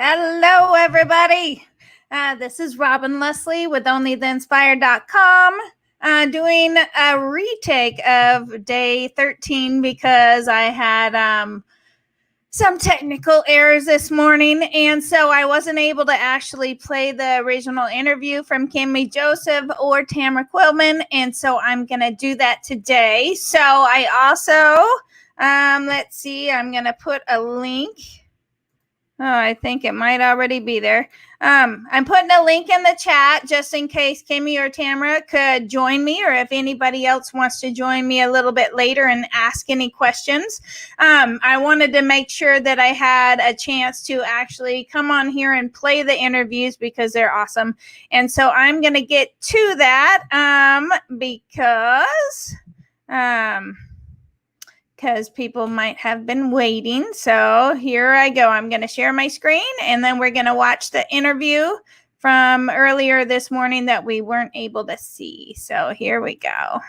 Hello, everybody. This is Robin Leslie with OnlyTheInspired.com, doing a retake of day 13 because I had some technical errors this morning, and so I wasn't able to actually play the original interview from Kemy Joseph or Tamarah Quillmann, and so I'm going to do that today. So I also, let's see, I'm going to put a link. Oh, I think it might already be there. I'm putting a link in the chat just in case Kemy or Tamara could join me, or if anybody else wants to join me a little bit later and ask any questions. I wanted to make sure that I had a chance to actually come on here and play the interviews because they're awesome. And so I'm going to get to that because people might have been waiting. So here I go. I'm going to share my screen, and then we're going to watch the interview from earlier this morning that we weren't able to see. So here we go.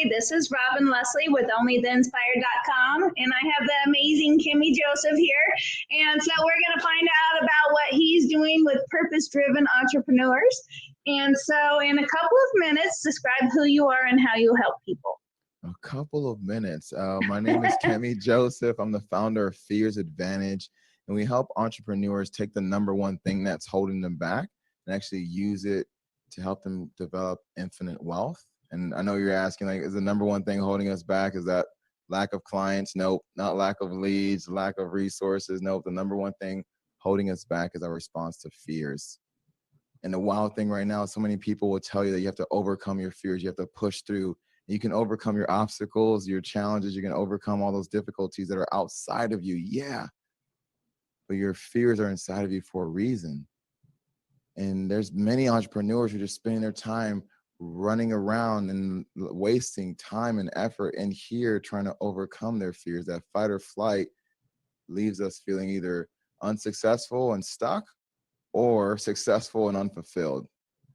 This is Robin Leslie with OnlyTheInspired.com, and I have the amazing Kemy Joseph here. And so we're going to find out about what he's doing with purpose-driven entrepreneurs. And so in a couple of minutes, describe who you are and how you help people. A couple of minutes. My name is Kemy Joseph. I'm the founder of F.E.A.R.S Advantage, and we help entrepreneurs take the number one thing that's holding them back and actually use it to help them develop infinite wealth. And I know you're asking, like, is the number one thing holding us back? Is that lack of clients? Nope. Not lack of leads, lack of resources. Nope. The number one thing holding us back is our response to fears. And the wild thing right now, so many people will tell you that you have to overcome your fears. You have to push through. You can overcome your obstacles, your challenges. You can overcome all those difficulties that are outside of you. Yeah. But your fears are inside of you for a reason. And there's many entrepreneurs who are just spending their time running around and wasting time and effort in here trying to overcome their fears. That fight or flight leaves us feeling either unsuccessful and stuck or successful and unfulfilled.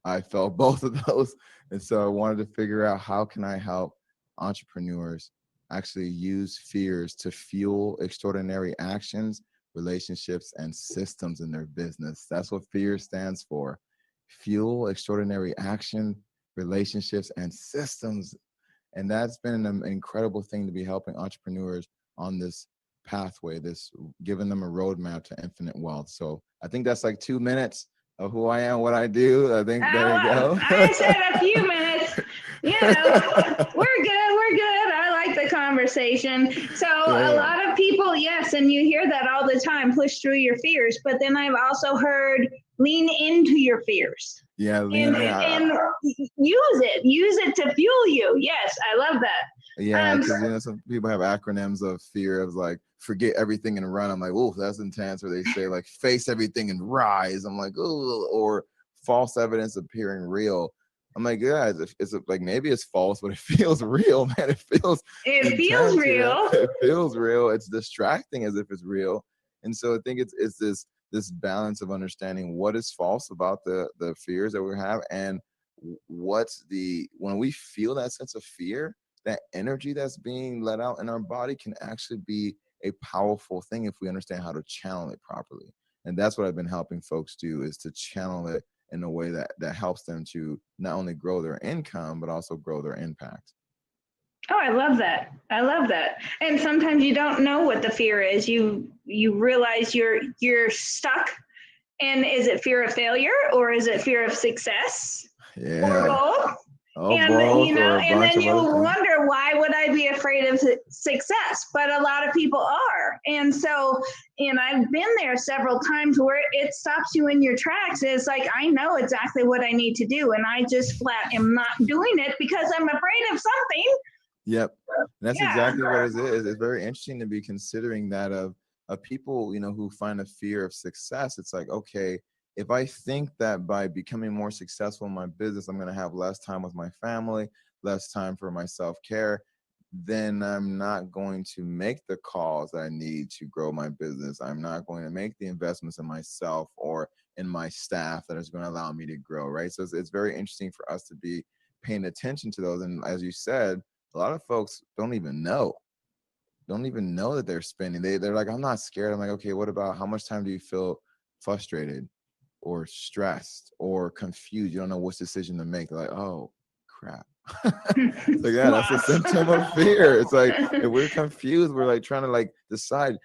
I felt both of those. And so I wanted to figure out, how can I help entrepreneurs actually use fears to fuel extraordinary actions, relationships, and systems in their business. That's what F.E.A.R.S stands for. Fuel extraordinary action, relationships, and systems. And that's been an incredible thing to be helping entrepreneurs on this pathway, giving them a roadmap to infinite wealth. So I think that's like 2 minutes of who I am, what I do. I think there you go. I said a few minutes. You know, we're good. I like the conversation. So yeah. A lot of people, yes, and you hear that all the time, push through your fears. But then I've also heard lean into your fears. Yeah, and use it to fuel you. Yes, I love that. Yeah, because some people have acronyms of fear of like, forget everything and run. I'm like, oh, that's intense. Or they say like, face everything and rise. I'm like, oh, or false evidence appearing real. I'm like, yeah, it's like, maybe it's false, but it feels real, man. It feels real. It feels real. It's distracting as if it's real. And so I think it's this balance of understanding what is false about the fears that we have, and when we feel that sense of fear, that energy that's being let out in our body can actually be a powerful thing if we understand how to channel it properly. And that's what I've been helping folks do, is to channel it in a way that helps them to not only grow their income, but also grow their impact. Oh, I love that. And sometimes you don't know what the fear is. You realize you're stuck. And is it fear of failure, or is it fear of success? Yeah. Or both? Oh, both or a And bunch then of you other things. wonder, why would I be afraid of success? But a lot of people are. And so, and I've been there several times where it stops you in your tracks. It's like, I know exactly what I need to do. And I just flat am not doing it because I'm afraid of something. Yep. And that's Yeah. exactly what it is. It's very interesting to be considering that of people, who find a fear of success. It's like, okay, if I think that by becoming more successful in my business, I'm going to have less time with my family, less time for my self-care, then I'm not going to make the calls that I need to grow my business. I'm not going to make the investments in myself or in my staff that is going to allow me to grow, right? So it's very interesting for us to be paying attention to those. And as you said, a lot of folks don't even know that they're spending. They're like, I'm not scared. I'm like, okay, what about how much time do you feel frustrated or stressed or confused? You don't know which decision to make. They're like, oh crap. It's like, yeah, that's a symptom of fear. It's like, if we're confused, we're like trying to like decide,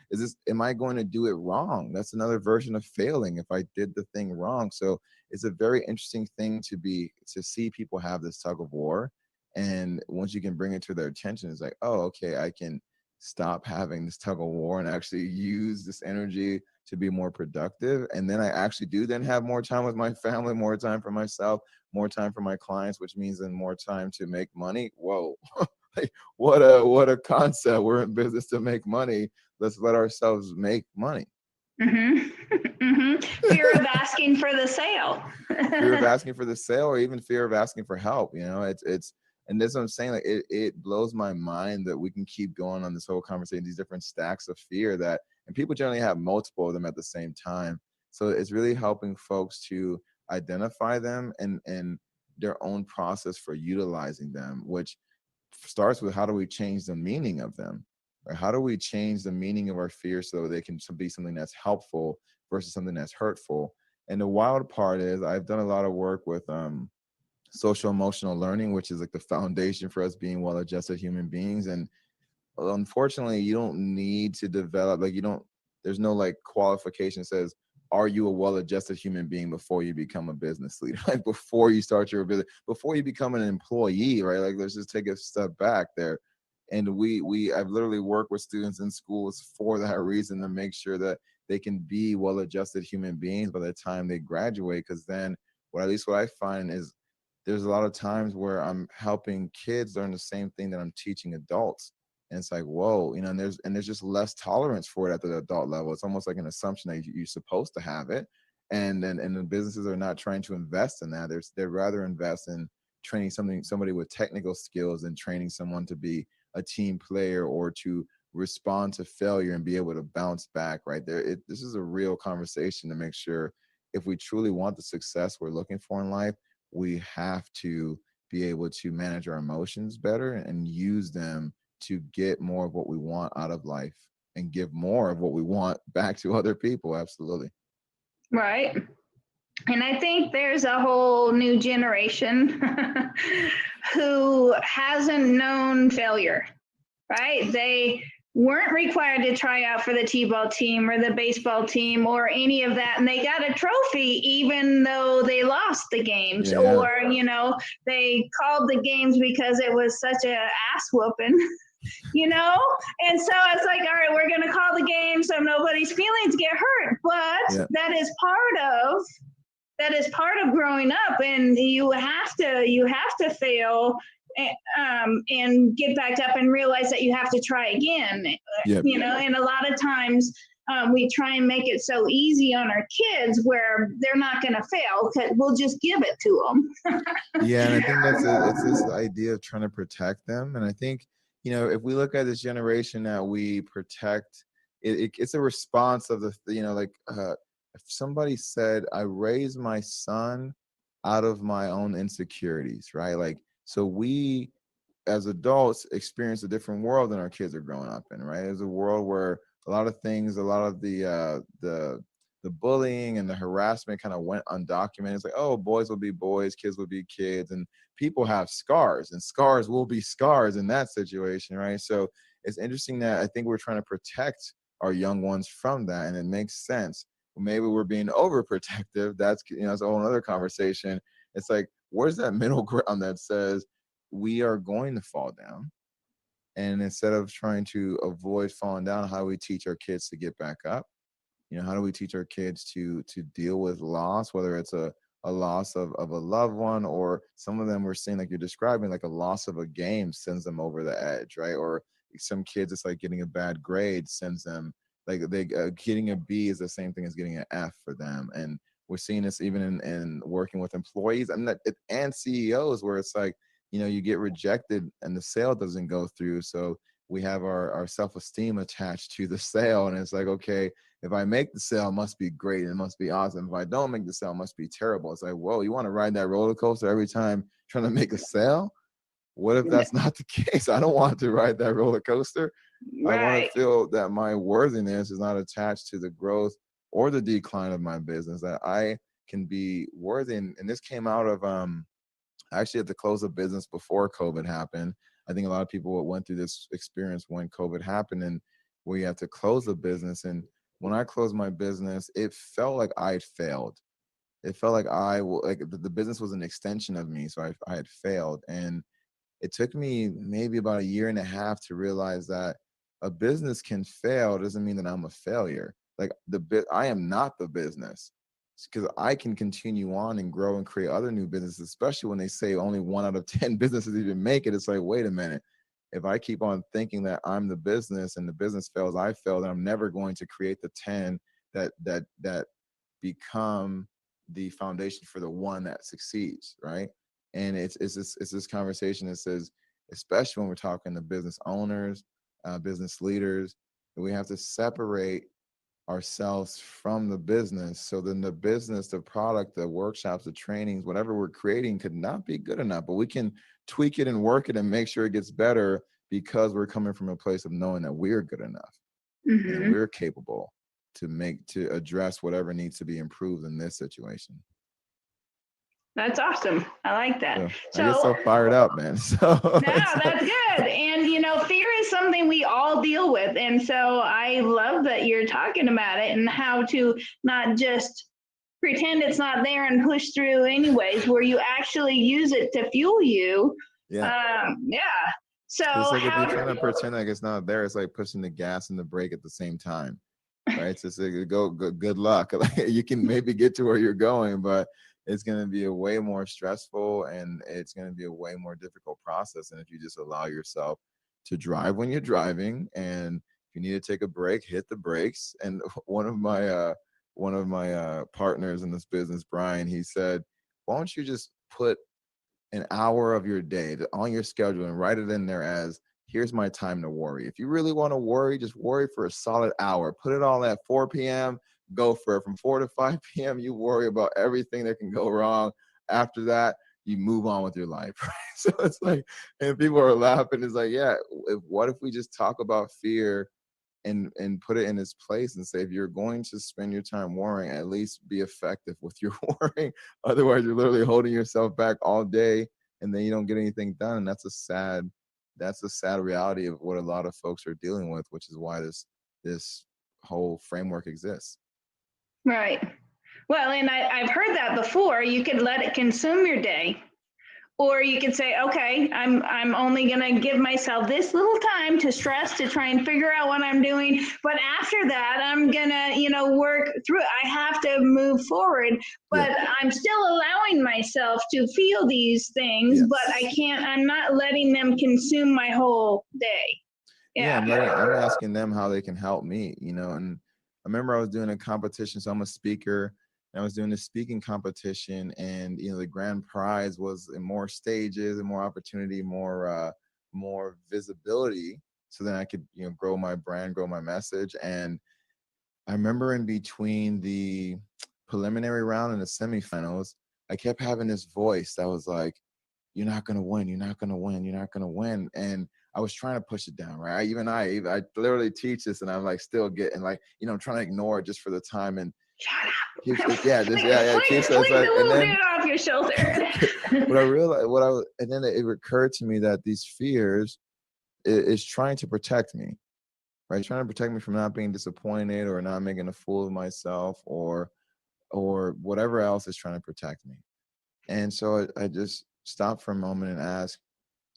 am I going to do it wrong? That's another version of failing if I did the thing wrong. So it's a very interesting thing to see people have this tug of war. And once you can bring it to their attention, it's like, oh, okay, I can stop having this tug of war and actually use this energy to be more productive. And then I actually do then have more time with my family, more time for myself, more time for my clients, which means then more time to make money. Whoa. Like, what a concept. We're in business to make money. Let's let ourselves make money. Fear of asking for the sale. Fear of asking for the sale, or even fear of asking for help. It's and that's what I'm saying. Like, it blows my mind that we can keep going on this whole conversation, these different stacks of fear and people generally have multiple of them at the same time. So it's really helping folks to identify them and their own process for utilizing them, which starts with, how do we change the meaning of them? Or how do we change the meaning of our fears so they can be something that's helpful versus something that's hurtful? And the wild part is, I've done a lot of work with social emotional learning, which is like the foundation for us being well-adjusted human beings. And unfortunately, you don't need to develop, like, there's no like qualification that says, are you a well-adjusted human being before you become a business leader? Like, before you start your business, before you become an employee, right? Like, let's just take a step back there. And I've literally worked with students in schools for that reason, to make sure that they can be well-adjusted human beings by the time they graduate. Because then, at least what I find is, there's a lot of times where I'm helping kids learn the same thing that I'm teaching adults. And it's like, whoa, and there's just less tolerance for it at the adult level. It's almost like an assumption that you're supposed to have it. And the businesses are not trying to invest in that. They'd rather invest in training somebody with technical skills than training someone to be a team player or to respond to failure and be able to bounce back. Right there, this is a real conversation to make sure, if we truly want the success we're looking for in life, we have to be able to manage our emotions better and use them to get more of what we want out of life and give more of what we want back to other people. Absolutely. Right. And I think there's a whole new generation who hasn't known failure, right? They weren't required to try out for the T-ball team or the baseball team or any of that. And they got a trophy, even though they lost the games, Yeah. or, they called the games because it was such a ass whooping. And so it's like, all right, we're going to call the game so nobody's feelings get hurt. But Yeah. that is part of growing up, and you have to fail, and get back up and realize that you have to try again. Yep. And a lot of times we try and make it so easy on our kids where they're not going to fail because we'll just give it to them. Yeah, and I think it's this idea of trying to protect them. And I think, if we look at this generation that we protect, it's a response of if somebody said, I raised my son out of my own insecurities, right? Like, so we as adults experience a different world than our kids are growing up in, right? It's a world where a lot of things, a lot of the bullying and the harassment kind of went undocumented. It's like, oh, boys will be boys, kids will be kids, and people have scars, and scars will be scars in that situation, right? So it's interesting that I think we're trying to protect our young ones from that, and it makes sense. Maybe we're being overprotective. That's a whole other conversation. It's like, where's that middle ground that says we are going to fall down? And instead of trying to avoid falling down, how do we teach our kids to get back up? How do we teach our kids to deal with loss, whether it's a loss of a loved one, or some of them we're seeing, like you're describing, like a loss of a game sends them over the edge, right? Or some kids, it's like getting a bad grade sends them, like they getting a B is the same thing as getting an F for them. And we're seeing this even in working with employees and CEOs, where it's like, you get rejected and the sale doesn't go through. So we have our self-esteem attached to the sale. And it's like, okay, if I make the sale, it must be great. It must be awesome. If I don't make the sale, it must be terrible. It's like, whoa, you want to ride that roller coaster every time trying to make a sale? What if that's not the case? I don't want to ride that roller coaster. I want to feel that my worthiness is not attached to the growth or the decline of my business, that I can be worthy. And this came out of actually at the close of business before COVID happened. I think a lot of people went through this experience when COVID happened, and where you have to close a business. And when I closed my business, it felt like I had failed. It felt like the business was an extension of me. So I had failed. And it took me maybe about a year and a half to realize that a business can fail doesn't mean that I'm a failure. Like I am not the business, because I can continue on and grow and create other new businesses, especially when they say only 1 out of 10 businesses even make it. It's like, wait a minute. If I keep on thinking that I'm the business and the business fails, I failed, and I'm never going to create the 10 that become the foundation for the one that succeeds, right? And it's this conversation that says, especially when we're talking to business owners, business leaders, that we have to separate ourselves from the business. So then the business, the product, the workshops, the trainings, whatever we're creating could not be good enough, but we can tweak it and work it and make sure it gets better, because we're coming from a place of knowing that we're good enough and we're capable to address whatever needs to be improved in this situation. That's awesome. I like that. I get so fired up, man. So yeah, that's good. And fear is something we all deal with. And so I love that you're talking about it and how to not just pretend it's not there and push through anyways, where you actually use it to fuel you. Yeah. So it's like if you're trying to pretend like it's not there, it's like pushing the gas and the brake at the same time, right? So it's like, good luck. You can maybe get to where you're going, but it's going to be a way more stressful, and it's going to be a way more difficult process. And if you just allow yourself to drive when you're driving, and if you need to take a break, hit the brakes. And one of my partners in this business, Brian, he said, why don't you just put an hour of your day on your schedule and write it in there as, here's my time to worry. If you really want to worry, just worry for a solid hour. Put it all at 4 p.m. Go for it. From 4 to 5 p.m., you worry about everything that can go wrong. After that, you move on with your life. Right? So it's like, and people are laughing. It's like, yeah, what if we just talk about fear and put it in its place and say, if you're going to spend your time worrying, at least be effective with your worrying. Otherwise, you're literally holding yourself back all day, and then you don't get anything done. And that's a sad reality of what a lot of folks are dealing with, which is why this whole framework exists. Right. Well, and I've heard that before. You could let it consume your day. Or you could say, okay, I'm only gonna give myself this little time to stress, to try and figure out what I'm doing. But after that, I'm gonna, work through it. I have to move forward, but I'm still allowing myself to feel these things, but I'm not letting them consume my whole day. I'm asking them how they can help me, and I remember I was doing a competition. So I'm a speaker. I was doing a speaking competition, and the grand prize was in more stages and more opportunity, more visibility, so then I could grow my brand, grow my message. And I remember in between the preliminary round and the semifinals, I kept having this voice that was like, "You're not gonna win. You're not gonna win. You're not gonna win." And I was trying to push it down, right? I literally teach this, and I'm like still getting like, I'm trying to ignore it just for the time. And shut up. Keeps Fling the little bit off your shoulder. But I realized and then it occurred to me that these fears is trying to protect me, right? Trying to protect me from not being disappointed or not making a fool of myself or whatever else is trying to protect me. And so I just stopped for a moment and asked,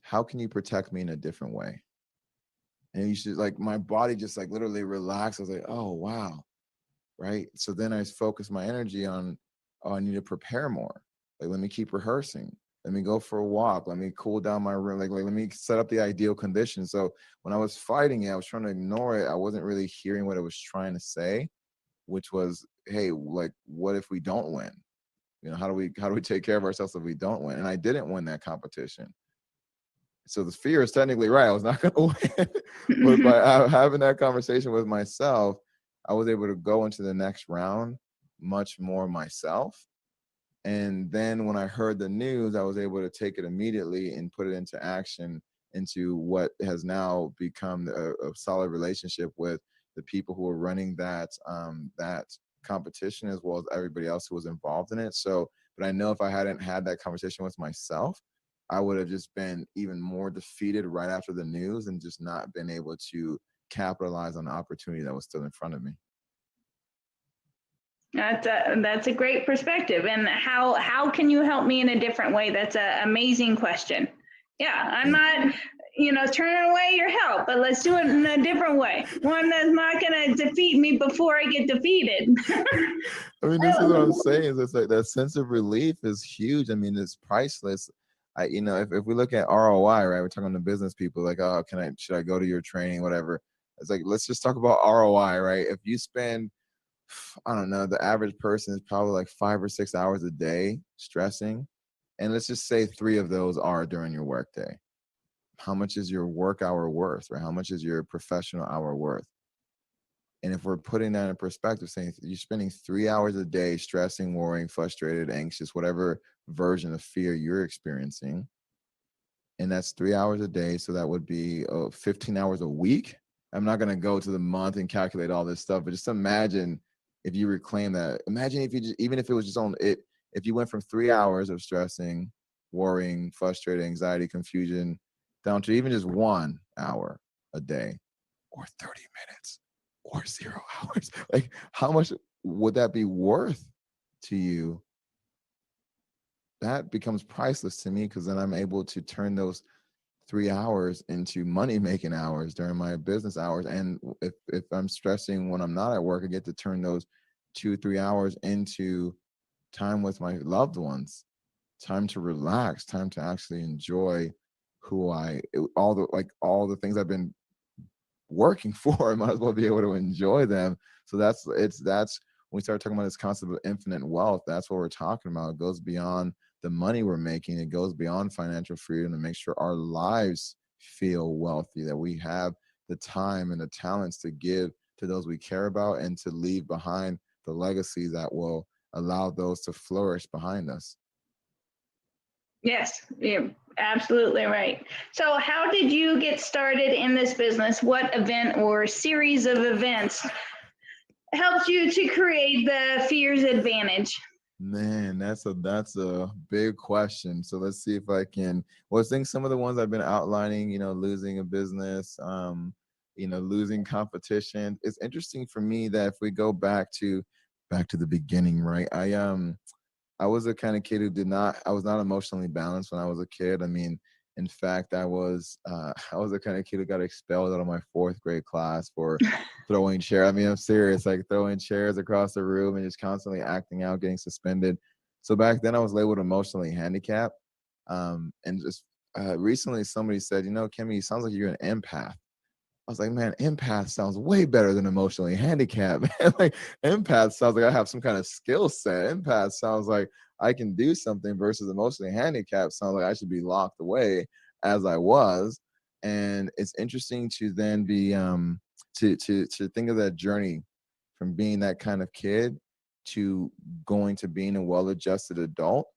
how can you protect me in a different way? And you should, like, my body just like literally relaxed. I was like, oh, wow. Right. So then I focused my energy on, oh, I need to prepare more. Like, let me keep rehearsing. Let me go for a walk. Let me cool down my room. Like let me set up the ideal conditions. So when I was fighting it, I was trying to ignore it. I wasn't really hearing what it was trying to say, which was, hey, like, what if we don't win? You know, how do we take care of ourselves if we don't win? And I didn't win that competition. So the fear is technically right. I was not going to win. But by having that conversation with myself, I was able to go into the next round much more myself. And then when I heard the news, I was able to take it immediately and put it into action, into what has now become a solid relationship with the people who are running that competition, as well as everybody else who was involved in it. So, but I know if I hadn't had that conversation with myself, I would have just been even more defeated right after the news and just not been able to capitalize on the opportunity that was still in front of me. That's a great perspective. And how can you help me in a different way? That's an amazing question. Yeah, I'm not, turning away your help, but let's do it in a different way. One that's not going to defeat me before I get defeated. I mean, this is what I'm saying. It's like that sense of relief is huge. I mean, it's priceless. If we look at ROI, right? We're talking to business people, like, oh, should I go to your training, whatever. It's like, let's just talk about ROI, right? If you spend, I don't know, the average person is probably like 5 or 6 hours a day stressing. And let's just say 3 of those are during your workday. How much is your work hour worth, right? How much is your professional hour worth? And if we're putting that in perspective, saying you're spending 3 hours a day stressing, worrying, frustrated, anxious, whatever version of fear you're experiencing, and that's 3 hours a day, so that would be 15 hours a week. I'm not going to go to the month and calculate all this stuff, but just imagine if you reclaim that. Imagine if you just, even if it was just on it, if you went from 3 hours of stressing, worrying, frustrated, anxiety, confusion, down to even just 1 hour a day, or 30 minutes, or 0 hours. Like, how much would that be worth to you? That becomes priceless to me, because then I'm able to turn those 3 hours into money making hours during my business hours. And if I'm stressing when I'm not at work, I get to turn those 2-3 hours into time with my loved ones, time to relax, time to actually enjoy all the things I've been working for. I might as well be able to enjoy them. So that's when we start talking about this concept of infinite wealth, that's what we're talking about. It goes beyond the money we're making. It goes beyond financial freedom to make sure our lives feel wealthy, that we have the time and the talents to give to those we care about, and to leave behind the legacy that will allow those to flourish behind us. Yes, you're absolutely right. So how did you get started in this business? What event or series of events helped you to create the F.E.A.R.S advantage? Man, that's a big question. So let's see if I can. Well, I think some of the ones I've been outlining, losing a business, losing competition. It's interesting for me that if we go back to the beginning, right? I was a kind of kid who I was not emotionally balanced when I was a kid. I mean, in fact, I was the kind of kid who got expelled out of my 4th grade class for throwing chairs. I mean, I'm serious, like throwing chairs across the room and just constantly acting out, getting suspended. So back then I was labeled emotionally handicapped. And just recently somebody said, Kemy, sounds like you're an empath. I was like, man, empath sounds way better than emotionally handicapped. Like, empath sounds like I have some kind of skill set. Empath sounds like I can do something, versus emotionally handicapped sounds like I should be locked away, as I was. And it's interesting to then be to think of that journey from being that kind of kid to going to being a well-adjusted adult,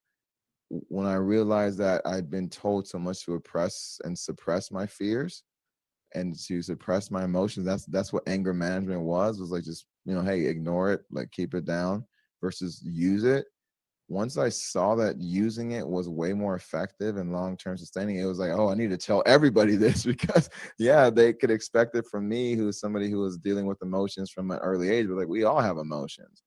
when I realized that I'd been told so much to oppress and suppress my fears and to suppress my emotions. That's what anger management was like, just, hey, ignore it, like keep it down, versus use it. Once I saw that using it was way more effective and long-term sustaining, it was like, oh, I need to tell everybody this, because yeah, they could expect it from me, who's somebody who was dealing with emotions from an early age, but like, we all have emotions.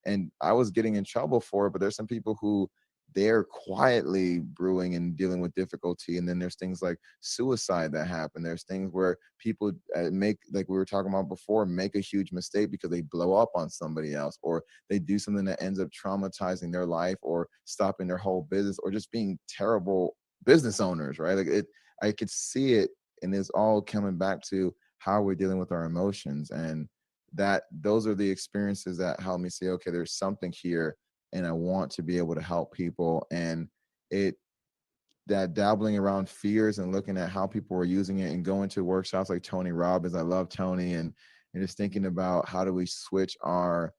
And I was getting in trouble for it, but there's some people who they're quietly brewing and dealing with difficulty. And then there's things like suicide that happen. There's things where people make, like we were talking about before, make a huge mistake because they blow up on somebody else, or they do something that ends up traumatizing their life or stopping their whole business, or just being terrible business owners, right? Like I could see it, and it's all coming back to how we're dealing with our emotions. And that those are the experiences that help me say, okay, there's something here, and I want to be able to help people. And that dabbling around fears and looking at how people are using it, and going to workshops like Tony Robbins. I love Tony, and just thinking about how do we switch our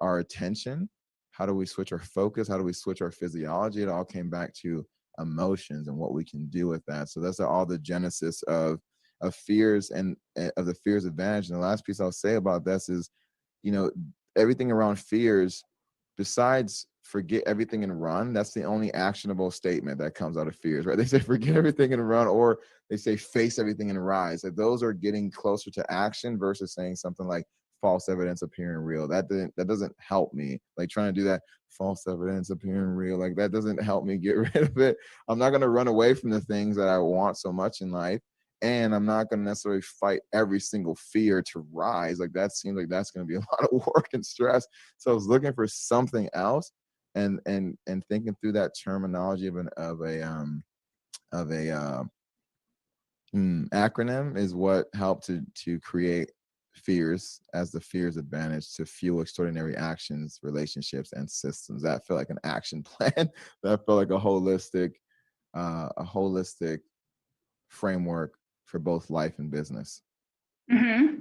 attention, how do we switch our focus, how do we switch our physiology. It all came back to emotions and what we can do with that. So that's all the genesis of fears and of the fears advantage. And the last piece I'll say about this is, everything around fears, besides forget everything and run, that's the only actionable statement that comes out of fears, right? They say forget everything and run, or they say face everything and rise. Like, those are getting closer to action versus saying something like false evidence appearing real. That doesn't help me. Like, trying to do that, false evidence appearing real, like that doesn't help me get rid of it. I'm not going to run away from the things that I want so much in life. And I'm not going to necessarily fight every single fear to rise. Like, that seems like that's going to be a lot of work and stress. So I was looking for something else, and thinking through that terminology of a acronym is what helped to create FEARS as the FEARS advantage, to fuel extraordinary actions, relationships, and systems. That felt like an action plan. That felt like a holistic framework for both life and business. Mm-hmm.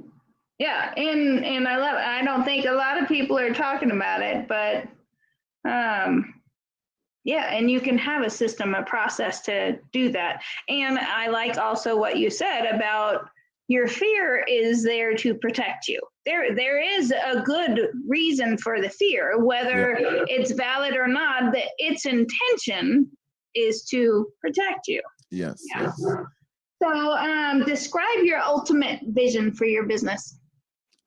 Yeah, and I love it. I don't think a lot of people are talking about it, but yeah, and you can have a system, a process to do that. And I like also what you said about your fear is there to protect you. There is a good reason for the fear, whether it's valid or not, that its intention is to protect you. Yes. So describe your ultimate vision for your business.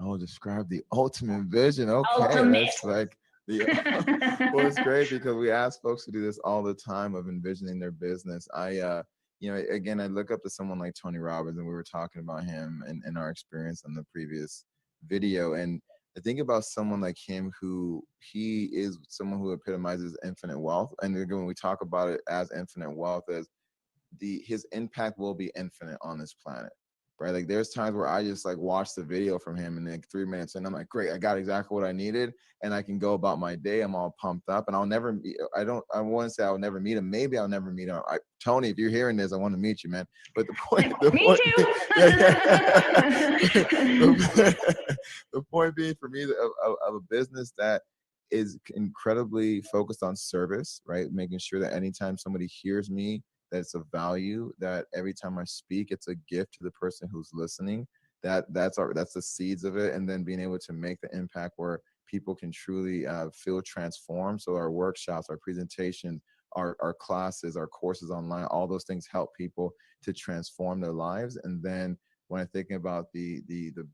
Oh, describe the ultimate vision. Okay, Ultimate. That's like well, it's great because we ask folks to do this all the time, of envisioning their business. Again, I look up to someone like Tony Robbins, and we were talking about him and our experience on the previous video. And I think about someone like him, who he is someone who epitomizes infinite wealth. And again, when we talk about it as infinite wealth, as his impact will be infinite on this planet, right? Like, there's times where I just like watch the video from him, and like 3 minutes and I'm like, great, I got exactly what I needed, and I can go about my day. I'm all pumped up, and I wouldn't say I'll never meet him. Maybe I'll never meet him. Tony, if you're hearing this, I want to meet you, man. But the point being for me of a business that is incredibly focused on service, right? Making sure that anytime somebody hears me, that it's of value, that every time I speak, it's a gift to the person who's listening. That's the seeds of it. And then being able to make the impact where people can truly feel transformed. So our workshops, our presentations, our classes, our courses online, all those things help people to transform their lives. And then when I'm thinking about the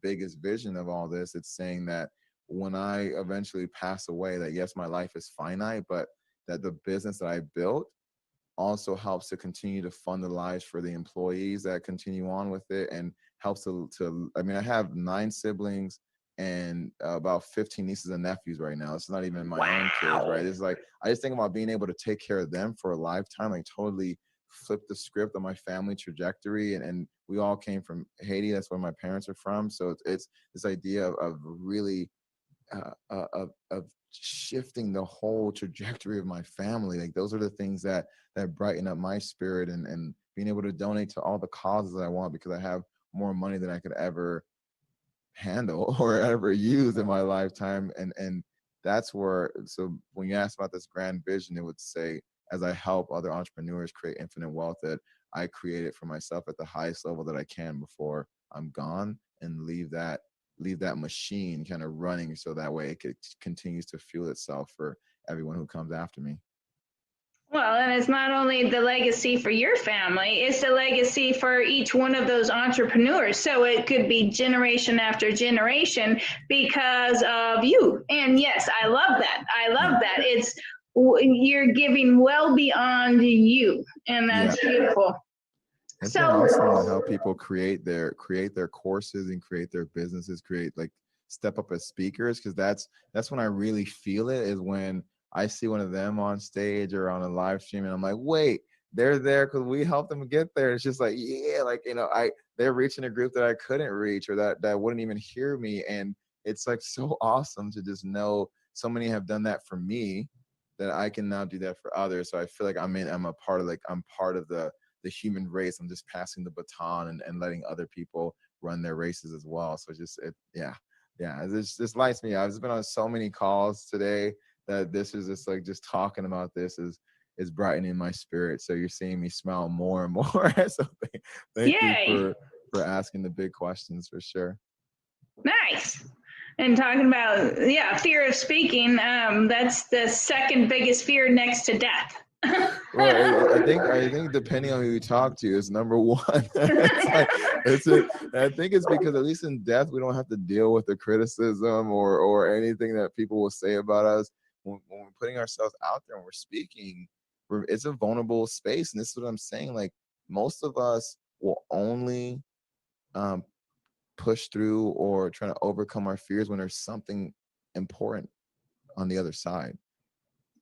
biggest vision of all this, it's saying that when I eventually pass away, that yes, my life is finite, but that the business that I built also helps to continue to fund the lives for the employees that continue on with it, and helps to I have 9 siblings and about 15 nieces and nephews right now. It's not even my own kids, right? It's like, I just think about being able to take care of them for a lifetime, like totally flip the script on my family trajectory. And we all came from Haiti. That's where my parents are from. So it's this idea of really of shifting the whole trajectory of my family. Like, those are the things that brighten up my spirit, and being able to donate to all the causes that I want, because I have more money than I could ever handle or ever use in my lifetime. And that's where, so when you ask about this grand vision, it would say, as I help other entrepreneurs create infinite wealth, that I create it for myself at the highest level that I can before I'm gone, and leave that machine kind of running, so that way it continues to fuel itself for everyone who comes after me. Well, and it's not only the legacy for your family, it's the legacy for each one of those entrepreneurs. So it could be generation after generation because of you. And yes, I love that. It's you're giving well beyond you, and Yeah. that's beautiful. It's been So awesome to help people create their courses and create their businesses, create like step up as speakers, because that's when I really feel it, is when I see one of them on stage or on a live stream and I'm like, wait, they're there because we helped them get there. It's just like, yeah, like, they're reaching a group that I couldn't reach, or that wouldn't even hear me. And it's like so awesome to just know so many have done that for me, that I can now do that for others. So I feel like I'm a part of, like, I'm part of the human race. I'm just passing the baton and letting other people run their races as well. So yeah, this lights me up. I've been on so many calls today that this is just like, just talking about this is brightening my spirit. So you're seeing me smile more and more. So thank you yay, for asking the big questions, for sure. nice. And talking about, fear of speaking, that's the second biggest fear next to death. Well, I think depending on who you talk to is number one. I think it's because, at least in death, we don't have to deal with the criticism or anything that people will say about us. When we're putting ourselves out there and we're speaking, it's a vulnerable space. And this is what I'm saying. Like, most of us will only um, push through or try to overcome our fears when there's something important on the other side.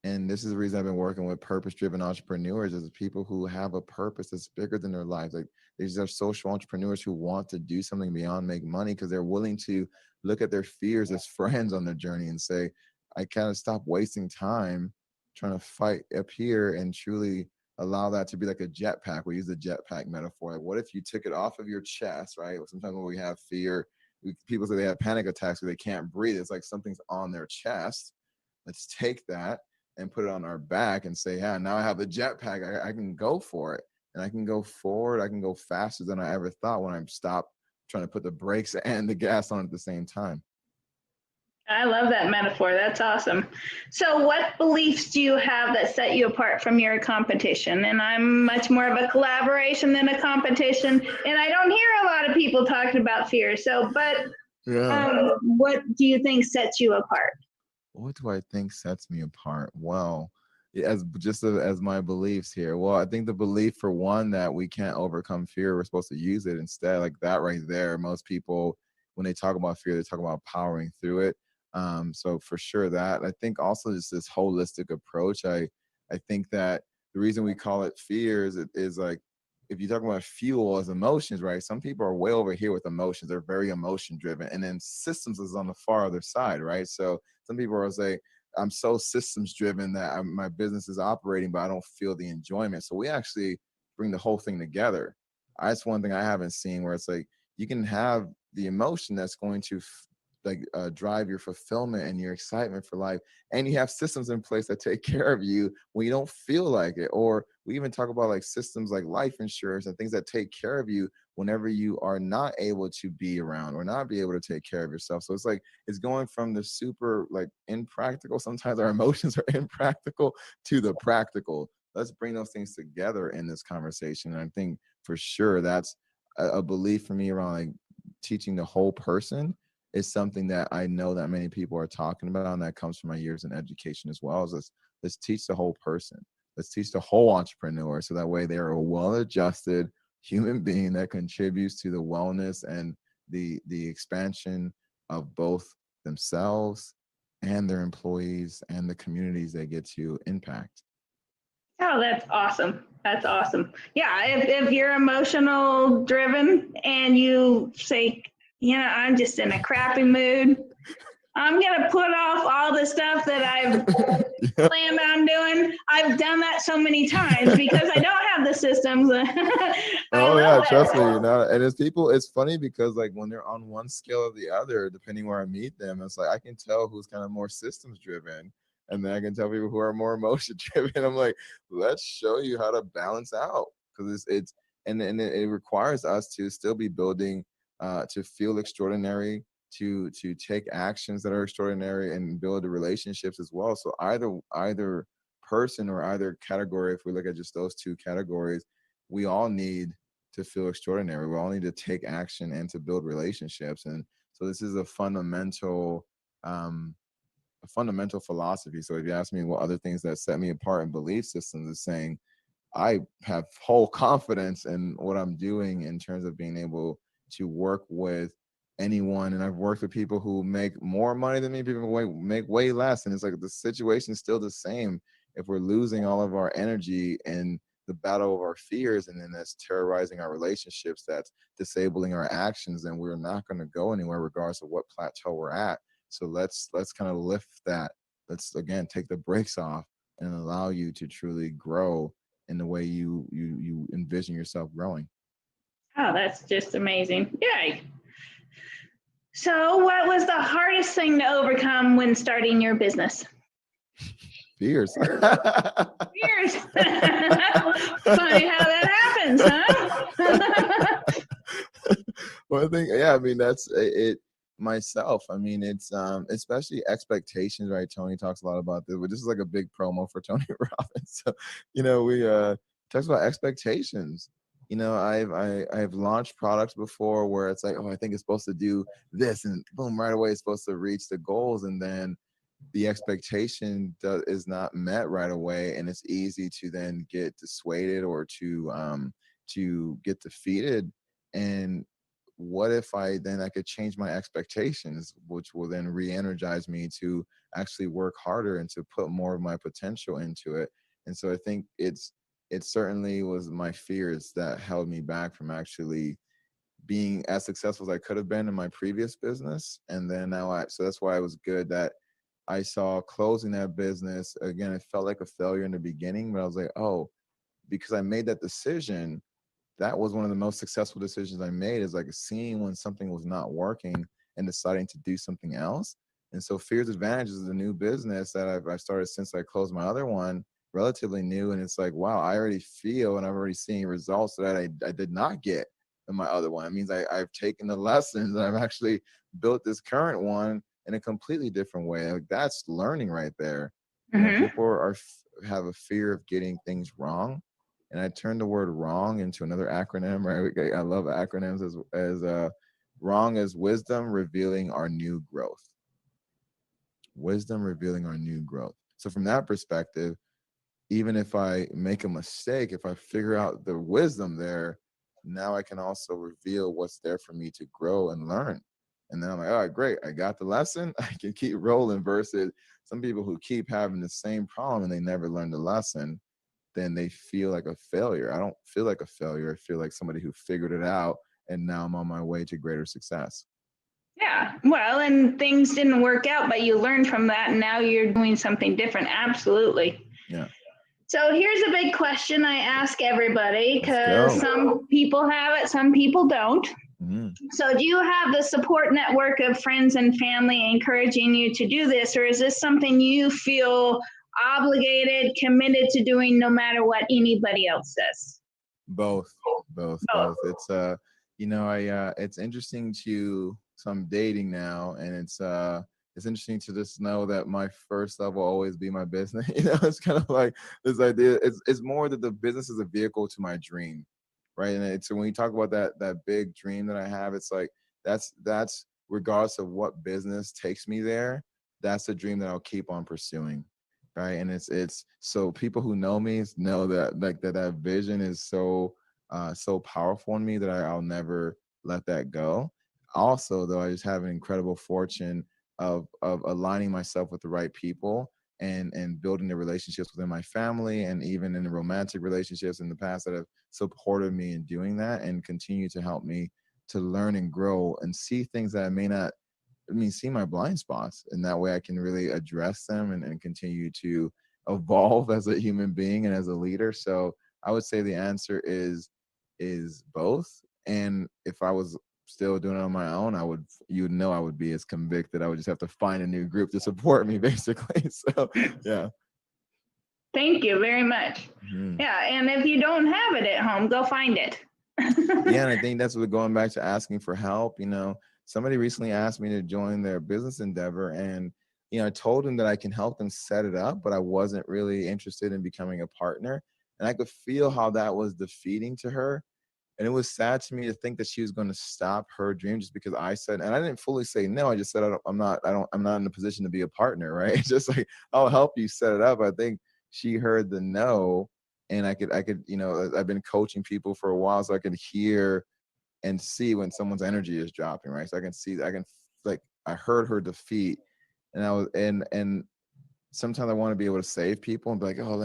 And this is the reason I've been working with purpose-driven entrepreneurs, is people who have a purpose that's bigger than their lives. Like, these are social entrepreneurs who want to do something beyond make money, because they're willing to look at their fears as friends on their journey and say, I kind of stop wasting time trying to fight up here and truly allow that to be like a jetpack. We use the jetpack metaphor. Like, what if you took it off of your chest, right? Sometimes when we have fear, people say they have panic attacks because they can't breathe. It's like something's on their chest. Let's take that and put it on our back and say, yeah, now I have the jetpack. I can go for it, and I can go forward. I can go faster than I ever thought when I stopped trying to put the brakes and the gas on at the same time. I love that metaphor. That's awesome. So, what beliefs do you have that set you apart from your competition? And I'm much more of a collaboration than a competition. And I don't hear a lot of people talking about fear. So, but Yeah. what do you think sets you apart? What do I think sets me apart? Well, as my beliefs here. Well, I think the belief, for one, that we can't overcome fear, we're supposed to use it instead. Like, that right there. Most people, when they talk about fear, they talk about powering through it. So for sure that. I think also just this holistic approach. I think that the reason we call it fear is like, if you talk about fuel as emotions, right? Some people are way over here with emotions. They're very emotion driven, and then systems is on the far other side, right? So some people will say, I'm so systems driven that my business is operating, but I don't feel the enjoyment. So we actually bring the whole thing together. That's one thing I haven't seen, where it's like, you can have the emotion that's going to drive your fulfillment and your excitement for life, and you have systems in place that take care of you when you don't feel like it. Or we even talk about like systems like life insurance and things that take care of you whenever you are not able to be around or not be able to take care of yourself. So it's like, it's going from the super like impractical, sometimes our emotions are impractical, to the practical. Let's bring those things together in this conversation. And I think for sure that's a belief for me around, like, teaching the whole person is something that I know that many people are talking about, and that comes from my years in education as well. Is let's teach the whole person. Let's teach the whole entrepreneur, so that way they are a well-adjusted human being that contributes to the wellness and the expansion of both themselves and their employees and the communities they get to impact. Oh, that's awesome. That's awesome. Yeah, if you're emotional driven and you say, I'm just in a crappy mood, I'm going to put off all the stuff that I've planned on doing. I've done that so many times because I don't have the systems. I Oh love yeah, trust me. that. And it's people. It's funny because, like, when they're on one scale or the other, depending where I meet them, it's like I can tell who's kind of more systems driven, and then I can tell people who are more emotion driven. I'm like, let's show you how to balance out, because it's and it requires us to still be building, to feel extraordinary, to take actions that are extraordinary, and build the relationships as well. So either person or either category, if we look at just those two categories, we all need to feel extraordinary. We all need to take action and to build relationships. And so this is a fundamental a fundamental philosophy. So if you ask me what other things that set me apart in belief systems, is saying I have whole confidence in what I'm doing in terms of being able to work with anyone. And I've worked with people who make more money than me, people who make way less. And it's like the situation is still the same. If we're losing all of our energy in the battle of our fears, and then that's terrorizing our relationships, that's disabling our actions, then we're not going to go anywhere regardless of what plateau we're at. So let's kind of lift that. Let's again take the brakes off and allow you to truly grow in the way you envision yourself growing. Oh, that's just amazing. Yay. So what was the hardest thing to overcome when starting your business? Fears. Fears. Funny how that happens, huh? Well, I think, yeah, I mean, that's it myself. I mean, it's especially expectations, right? Tony talks a lot about this, but this is like a big promo for Tony Robbins. So, we talks about expectations. I've launched products before where it's like, oh, I think it's supposed to do this, and boom, right away it's supposed to reach the goals, and then the expectation is not met right away, and it's easy to then get dissuaded or to get defeated. And what if I could change my expectations, which will then re-energize me to actually work harder and to put more of my potential into it. And so I think it certainly was my fears that held me back from actually being as successful as I could have been in my previous business. And then so that's why it was good that I saw closing that business. Again, it felt like a failure in the beginning, but I was like, oh, because I made that decision, that was one of the most successful decisions I made, is like seeing when something was not working and deciding to do something else. And so Fears Advantage is a new business that I've started since I closed my other one, relatively new. And it's like, wow, I already feel and I've already seen results that I did not get in my other one. It means I've taken the lessons and I've actually built this current one in a completely different way. Like, that's learning right there. People have a fear of getting things wrong, and I turned the word wrong into another acronym. Right, I love acronyms. As wrong as wisdom revealing our new growth. Wisdom revealing our new growth. So from that perspective, even if I make a mistake, if I figure out the wisdom there, now I can also reveal what's there for me to grow and learn. And then I'm like, all right, great, I got the lesson. I can keep rolling. Versus some people who keep having the same problem and they never learn the lesson, then they feel like a failure. I don't feel like a failure. I feel like somebody who figured it out, and now I'm on my way to greater success. Yeah, well, and things didn't work out, but you learned from that, and now you're doing something different. Absolutely. Yeah. So here's a big question I ask everybody, because Let's go. some people have it, some people don't. Mm-hmm. So do you have the support network of friends and family encouraging you to do this, or is this something you feel obligated, committed to doing no matter what anybody else says? Both. It's it's interesting so I'm dating now, and it's interesting to just know that my first love will always be my business. It's kind of like this idea. It's more that the business is a vehicle to my dream, right? And so when you talk about that big dream that I have, it's like that's regardless of what business takes me there, that's a dream that I'll keep on pursuing, right? And it's so people who know me know that like that vision is so powerful in me that I'll never let that go. Also, though, I just have an incredible fortune of aligning myself with the right people and building the relationships within my family, and even in the romantic relationships in the past that have supported me in doing that and continue to help me to learn and grow and see things that I may not, see my blind spots, and that way I can really address them and continue to evolve as a human being and as a leader. So I would say the answer is both. And if I was still doing it on my own, I would be as convicted. I would just have to find a new group to support me, basically. So yeah. Thank you very much. Mm-hmm. Yeah, and if you don't have it at home, go find it. Yeah, and I think that's what, going back to asking for help, somebody recently asked me to join their business endeavor, and I told them that I can help them set it up, but I wasn't really interested in becoming a partner. And I could feel how that was defeating to her. And it was sad to me to think that she was going to stop her dream just because I said, and I didn't fully say no. I just said, I'm not in a position to be a partner. Right. It's just like, I'll help you set it up. I think she heard the no, and I could, I've been coaching people for a while, so I could hear and see when someone's energy is dropping. Right. So I heard her defeat, and and sometimes I want to be able to save people and be like, oh,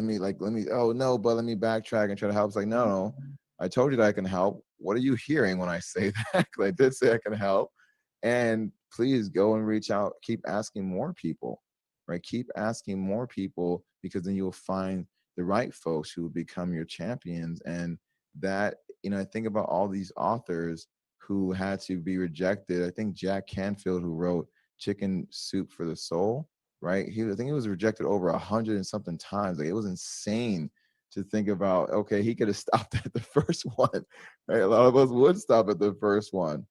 oh no, but let me backtrack and try to help. It's like, no, I told you that I can help. What are you hearing when I say that? 'Cause I did say I can help. And please go and reach out. Keep asking more people, right? Keep asking more people, because then you'll find the right folks who will become your champions. And that, I think about all these authors who had to be rejected. I think Jack Canfield, who wrote Chicken Soup for the Soul, right? I think he was rejected over 100 and something times. Like, it was insane to think about. Okay, he could have stopped at the first one, right? A lot of us would stop at the first one.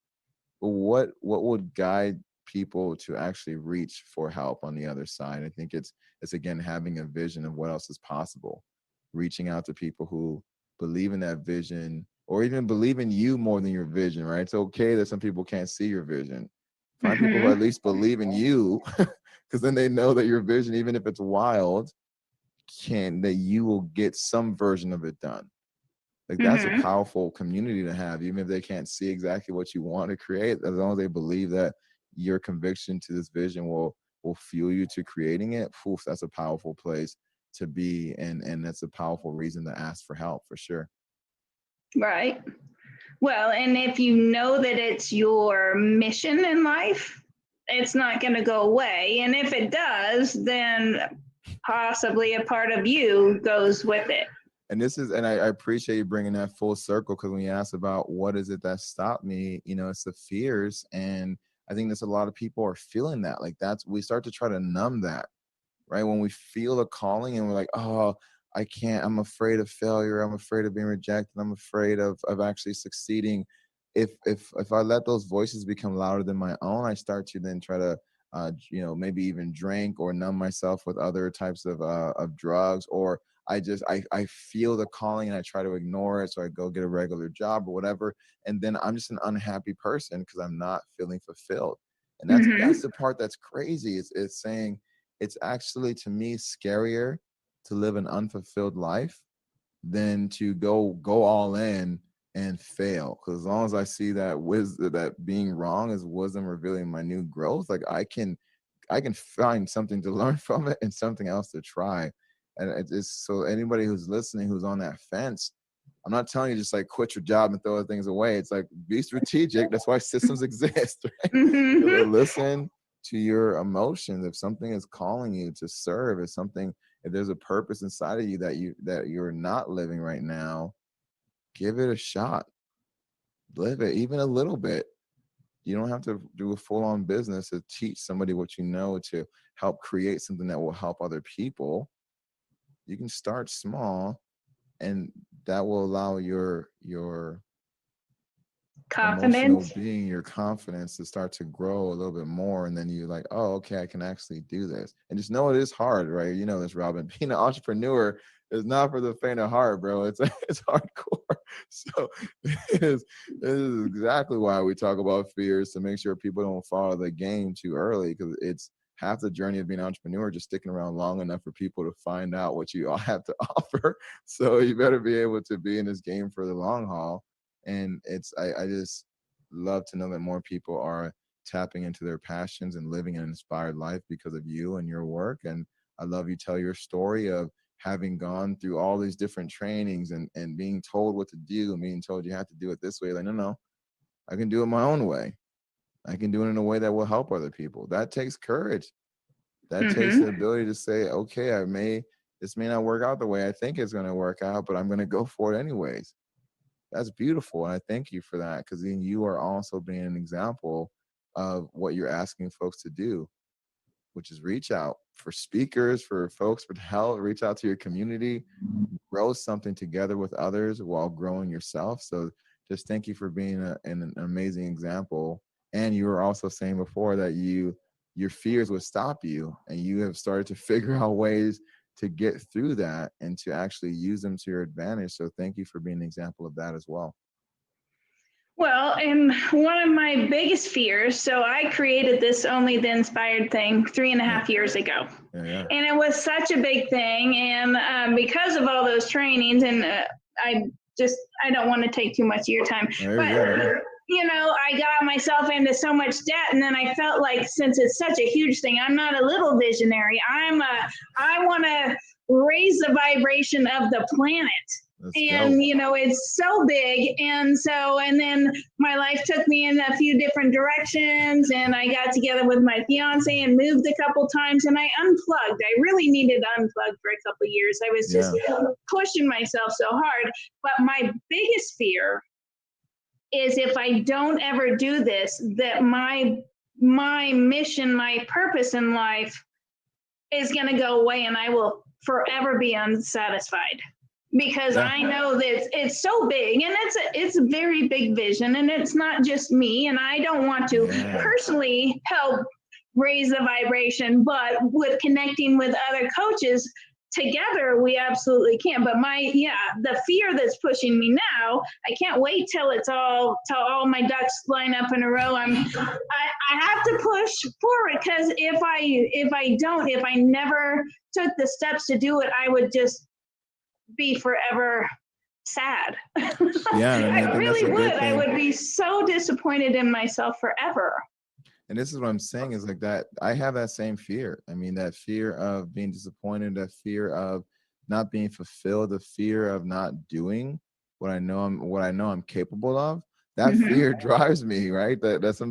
But what would guide people to actually reach for help on the other side? I think it's again having a vision of what else is possible, reaching out to people who believe in that vision, or even believe in you more than your vision, right? It's okay that some people can't see your vision. Find people who at least believe in you, because then they know that your vision, even if it's wild, that you will get some version of it done. Like, that's a powerful community to have, even if they can't see exactly what you want to create. As long as they believe that your conviction to this vision will fuel you to creating it. Oof, that's a powerful place to be, and that's a powerful reason to ask for help, for sure. Right. Well, and if you know that it's your mission in life, it's not going to go away. And if it does, then possibly a part of you goes with it. And I appreciate you bringing that full circle, because when you ask about what is it that stopped me, it's the fears. And I think there's a lot of people are feeling that. Like, we start to try to numb that, right? When we feel a calling and we're like, oh, I can't, I'm afraid of failure. I'm afraid of being rejected. I'm afraid of actually succeeding. If I let those voices become louder than my own, I start to then try to, maybe even drink or numb myself with other types of drugs, or I feel the calling and I try to ignore it. So I go get a regular job or whatever. And then I'm just an unhappy person because I'm not feeling fulfilled. And that's the part that's crazy. It's saying, it's actually, to me, scarier to live an unfulfilled life than to go all in and fail. Because as long as I see that wisdom, that being wrong is wisdom revealing my new growth, like I can find something to learn from it and something else to try. And it's so anybody who's listening, who's on that fence, I'm not telling you just like quit your job and throw things away. It's like, be strategic. That's why systems exist, right? Listen to your emotions. If something is calling you to serve, if there's a purpose inside of you that you're not living right now, give it a shot. Live it, even a little bit. You don't have to do a full-on business to teach somebody what you know, to help create something that will help other people. You can start small, and that will allow your confidence, being, your confidence to start to grow a little bit more. And then you're like, oh, okay, I can actually do this. And just know it is hard, right? You know this, Robin. Being an entrepreneur is not for the faint of heart, bro. It's hardcore. So this is exactly why we talk about fears, to make sure people don't follow the game too early, because it's half the journey of being an entrepreneur, just sticking around long enough for people to find out what you all have to offer. So you better be able to be in this game for the long haul. And I just love to know that more people are tapping into their passions and living an inspired life because of you and your work. And I love you tell your story of having gone through all these different trainings and being told what to do and being told you have to do it this way. Like, no, I can do it my own way. I can do it in a way that will help other people. That takes courage. That takes the ability to say, okay, this may not work out the way I think it's going to work out, but I'm going to go for it anyways. That's beautiful. And I thank you for that, because then you are also being an example of what you're asking folks to do, which is reach out for speakers, for folks for help, reach out to your community, grow something together with others while growing yourself. So just thank you for being an amazing example. And you were also saying before that your fears would stop you, and you have started to figure out ways to get through that and to actually use them to your advantage. So thank you for being an example of that as well. Well, and one of my biggest fears, so I created this Only the Inspired thing 3.5 years ago. Yeah. And it was such a big thing. And because of all those trainings, and I don't want to take too much of your time, but I got myself into so much debt, and then I felt like, since it's such a huge thing, I'm not a little visionary. I want to raise the vibration of the planet. And it's so big, and then my life took me in a few different directions, and I got together with my fiance and moved a couple times, and I unplugged. I really needed to unplug for a couple years. I was just pushing myself so hard. But my biggest fear is, if I don't ever do this, that my mission, my purpose in life is going to go away, and I will forever be unsatisfied. Because I know that it's so big, and it's a very big vision, and it's not just me, and I don't want to personally help raise the vibration, but with connecting with other coaches together, we absolutely can. But the fear that's pushing me now, I can't wait till all my ducks line up in a row. I have to push forward, because if I never took the steps to do it, I would just be forever sad. I really would. I would be so disappointed in myself forever. And this is what I'm saying, is like that I have that same fear. I mean, that fear of being disappointed, that fear of not being fulfilled, the fear of not doing what I know I'm capable of. That fear drives me, right? That's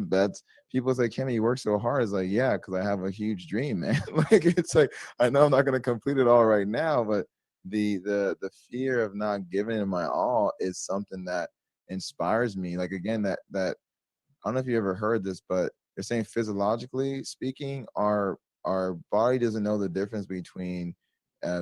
people say, Kemy, you work so hard. It's like, yeah, because I have a huge dream, man. Like, it's like, I know I'm not going to complete it all right now, but the fear of not giving it my all is something that inspires me. Like, again, that I don't know if you ever heard this, but they're saying, physiologically speaking, our body doesn't know the difference between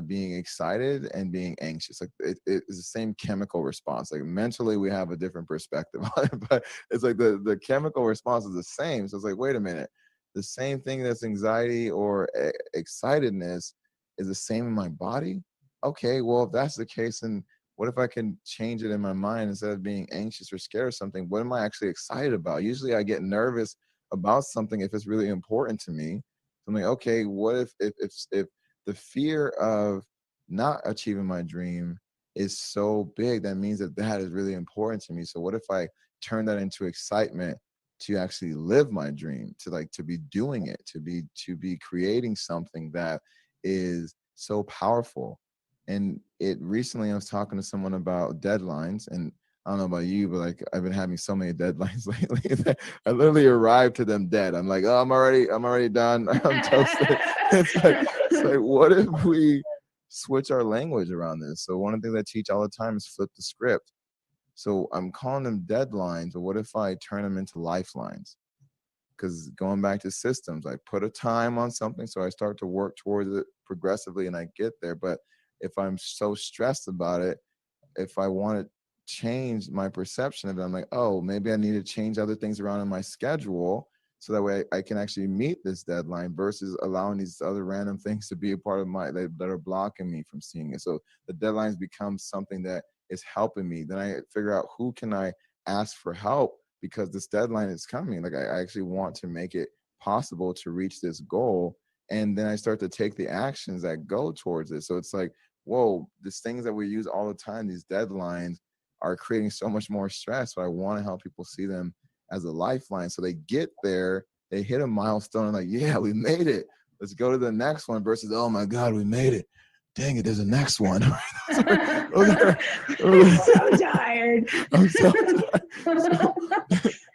being excited and being anxious. Like, it is the same chemical response. Like, mentally, we have a different perspective on it, but it's like the chemical response is the same. So it's like, wait a minute, the same thing that's anxiety or excitedness is the same in my body. Okay, well, if that's the case, then what if I can change it in my mind? Instead of being anxious or scared of something, what am I actually excited about? Usually I get nervous about something if it's really important to me. So I'm like, okay, what if the fear of not achieving my dream is so big, that means that is really important to me. So what if I turn that into excitement to actually live my dream, to be doing it, to be creating something that is so powerful. And recently I was talking to someone about deadlines, and I don't know about you, but like, I've been having so many deadlines lately that I literally arrived to them dead. I'm like, oh, I'm already done. I'm toasted. It's like, what if we switch our language around this? So one of the things I teach all the time is flip the script. So I'm calling them deadlines, but what if I turn them into lifelines? Because going back to systems, I put a time on something, so I start to work towards it progressively, and I get there. But if I'm so stressed about it, if I want to change my perception of it, I'm like, oh, maybe I need to change other things around in my schedule, so that way I can actually meet this deadline, versus allowing these other random things to be a part of that are blocking me from seeing it. So the deadlines become something that is helping me. Then I figure out, who can I ask for help, because this deadline is coming. Like, I actually want to make it possible to reach this goal. And then I start to take the actions that go towards it. So it's like, whoa, these things that we use all the time, these deadlines, are creating so much more stress. So I want to help people see them as a lifeline. So they get there, they hit a milestone, and like, yeah, we made it. Let's go to the next one, versus, oh my God, we made it. Dang it, there's a next one. I'm so tired. I'm so tired. So,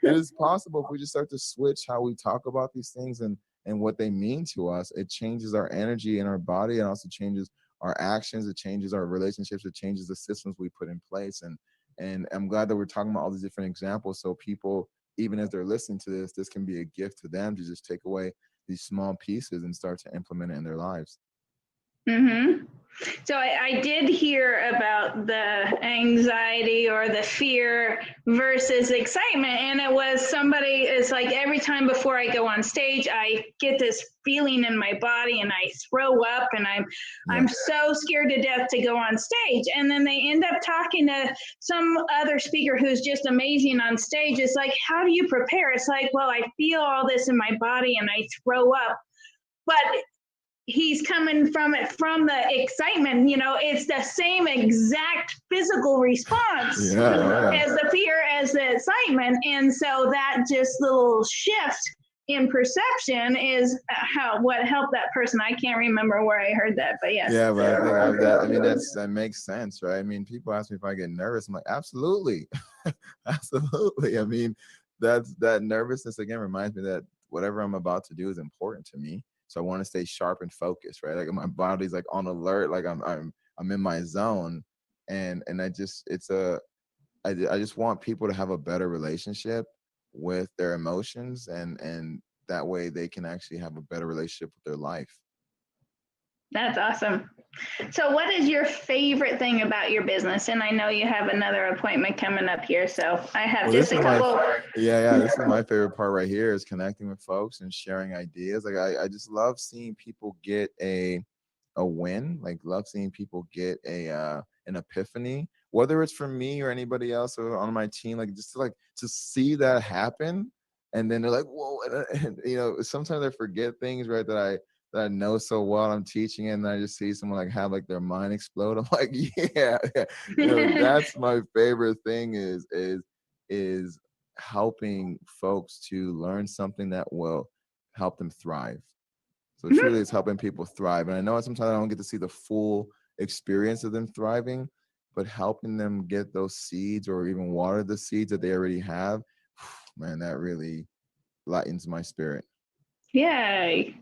it is possible, if we just start to switch how we talk about these things and what they mean to us. It changes our energy in our body, and also changes our actions. It changes our relationships. It changes the systems we put in place. And I'm glad that we're talking about all these different examples, so people, even as they're listening to this can be a gift to them, to just take away these small pieces and start to implement it in their lives. Mm-hmm. So I did hear about the anxiety or the fear versus excitement. And it was somebody, it's like every time before I go on stage, I get this feeling in my body and I throw up and I'm so scared to death to go on stage. And then they end up talking to some other speaker who's just amazing on stage. It's like, how do you prepare? It's like, well, I feel all this in my body and I throw up. But he's coming from it from the excitement, it's the same exact physical response as the fear, as the excitement. And so that just little shift in perception is what helped that person. I can't remember where I heard that, but yes. Yeah, but I think that makes sense, right? I mean, people ask me if I get nervous. I'm like, absolutely. Absolutely. I mean, that nervousness again reminds me that whatever I'm about to do is important to me. So I want to stay sharp and focused, right? Like my body's like on alert, like I'm in my zone. And I just I just want people to have a better relationship with their emotions, and that way they can actually have a better relationship with their life. That's awesome. So what is your favorite thing about your business? And I know you have another appointment coming up here, so I have just a couple. This is my favorite part right here, is connecting with folks and sharing ideas. Like I just love seeing people get a win, like love seeing people get an epiphany, whether it's for me or anybody else or on my team, like just to see that happen. And then they're like, whoa, and sometimes I forget things, right, that I know so well. I'm teaching it, and I just see someone like have like their mind explode. I'm like, yeah. That's my favorite thing is helping folks to learn something that will help them thrive. So truly it's helping people thrive. And I know sometimes I don't get to see the full experience of them thriving, but helping them get those seeds or even water the seeds that they already have, man, that really lightens my spirit. Yay.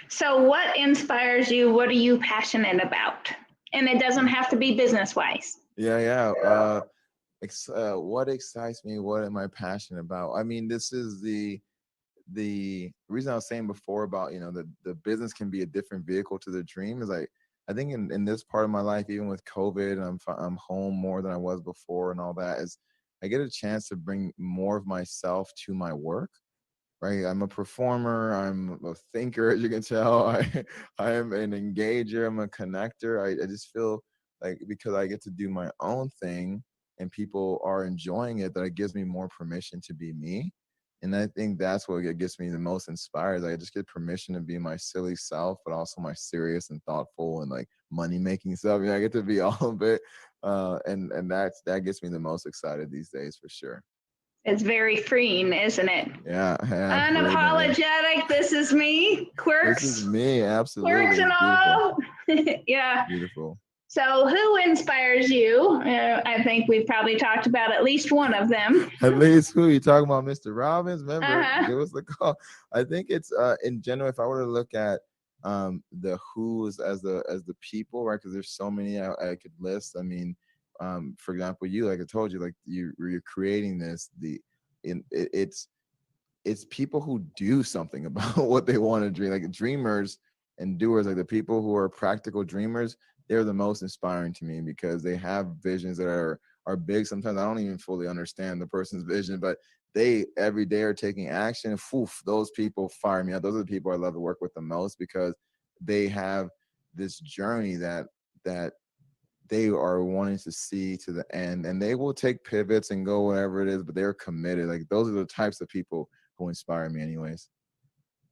So what inspires you? What are you passionate about? And it doesn't have to be business-wise. What excites me? What am I passionate about? I mean, this is the reason I was saying before about, the business can be a different vehicle to the dream, is like, I think in this part of my life, even with COVID, and I'm home more than I was before and all that, is I get a chance to bring more of myself to my work. Right, I'm a performer. I'm a thinker, as you can tell. I am an engager. I'm a connector. I just feel like because I get to do my own thing and people are enjoying it, that it gives me more permission to be me. And I think that's what gets me the most inspired. I just get permission to be my silly self, but also my serious and thoughtful and like money making self. I get to be all of it, and that gets me the most excited these days for sure. It's very freeing, isn't it? Yeah. Unapologetic. This is me. Quirks. This is me. Absolutely. Quirks and all. Yeah. Beautiful. So who inspires you? I think we've probably talked about at least one of them. At least who? You talking about, Mr. Robbins? Remember, give us the call. I think it's in general, if I were to look at the who's as the people, right? Because there's so many I could list. I mean, for example, you, like I told you, like you're creating this, it's people who do something about what they want to dream, like dreamers and doers, like the people who are practical dreamers. They're the most inspiring to me because they have visions that are big. Sometimes I don't even fully understand the person's vision, but they every day are taking action. Those people fire me out. Those are the people I love to work with the most, because they have this journey that they are wanting to see to the end, and they will take pivots and go whatever it is, but they're committed. Like those are the types of people who inspire me anyways.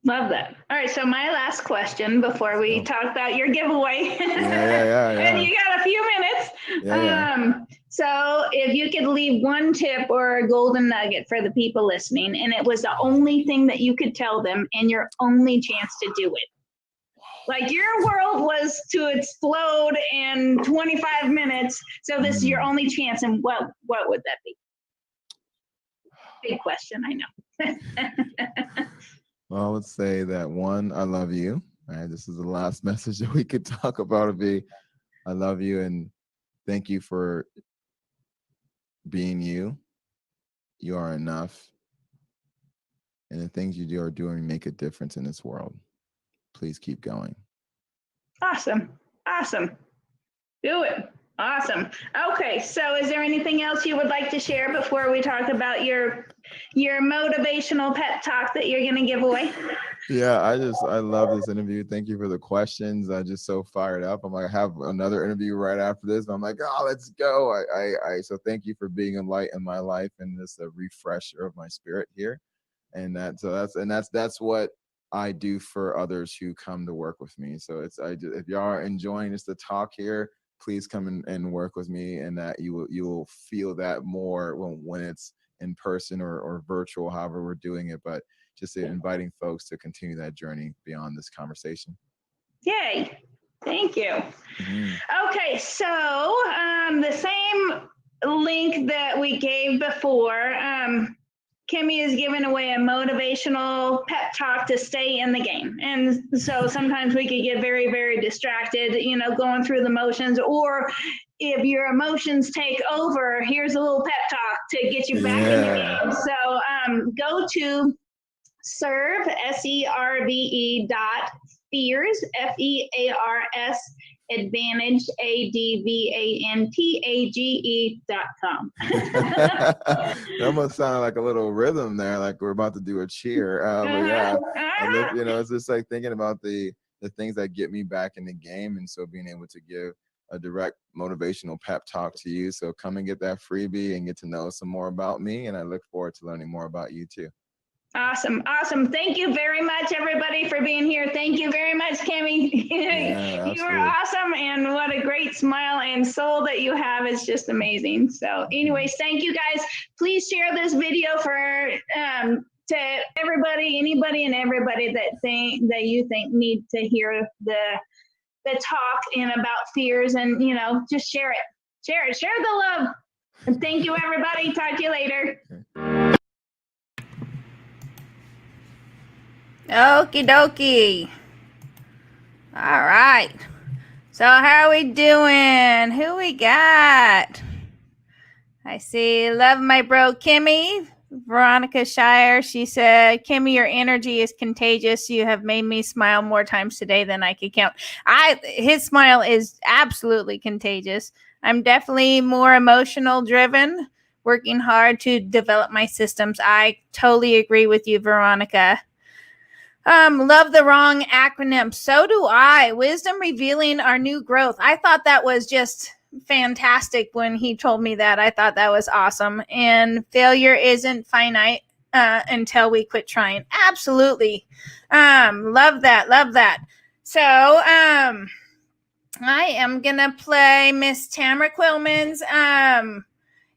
Love that. All right, so my last question before we talk about your giveaway. Yeah. And you got a few minutes. Yeah. So if you could leave one tip or a golden nugget for the people listening, and it was the only thing that you could tell them and your only chance to do it. Like your world was to explode in 25 minutes. So this is your only chance. And what would that be? Big question, I know. Well, I would say that one, I love you. All right, this is the last message that we could talk about. Would be, I love you and thank you for being you. You are enough, and the things you are doing make a difference in this world. Please keep going. Awesome. Awesome. Do it. Awesome. Okay. So is there anything else you would like to share before we talk about your motivational pep talk that you're going to give away? Yeah, I love this interview. Thank you for the questions. I'm just so fired up. I'm like, I have another interview right after this. I'm like, oh, let's go. So thank you for being a light in my life and this a refresher of my spirit here. And that's what I do for others who come to work with me. So if y'all are enjoying just the talk here, please come and work with me, and that you will feel that more when it's in person or virtual, however we're doing it. But just inviting folks to continue that journey beyond this conversation. Yay. Thank you. Mm-hmm. Okay, so the same link that we gave before, Kemy is giving away a motivational pep talk to stay in the game. And so sometimes we could get very, very distracted, going through the motions, or if your emotions take over, here's a little pep talk to get you back in the game. So go to serve, SERVE .FEARS, FEARS, advantage, ADVANTAGE.com. It almost sounded like a little rhythm there, like we're about to do a cheer. But yeah, it's just like thinking about the things that get me back in the game, and so being able to give a direct motivational pep talk to you. So come and get that freebie and get to know some more about me, and I look forward to learning more about you too. Awesome. Thank you very much, everybody, for being here. Thank you very much, Kemy. Yeah, you are awesome, and what a great smile and soul that you have. It's just amazing. So anyways, thank you guys. Please share this video to everybody, anybody and everybody that you think need to hear the talk about fears, and just share it. Share the love. And thank you, everybody. Talk to you later. Okie dokie. All right. So how are we doing? Who we got? I see. Love my bro Kemy. Veronica Shire. She said, Kemy, your energy is contagious. You have made me smile more times today than I could count. His smile is absolutely contagious. I'm definitely more emotional driven, working hard to develop my systems. I totally agree with you, Veronica. Love the wrong acronym. So do I. Wisdom revealing our new growth. I thought that was just fantastic when he told me that. I thought that was awesome. And failure isn't finite until we quit trying. Absolutely. Love that. So, I am gonna play Miss Tamara Quillmann's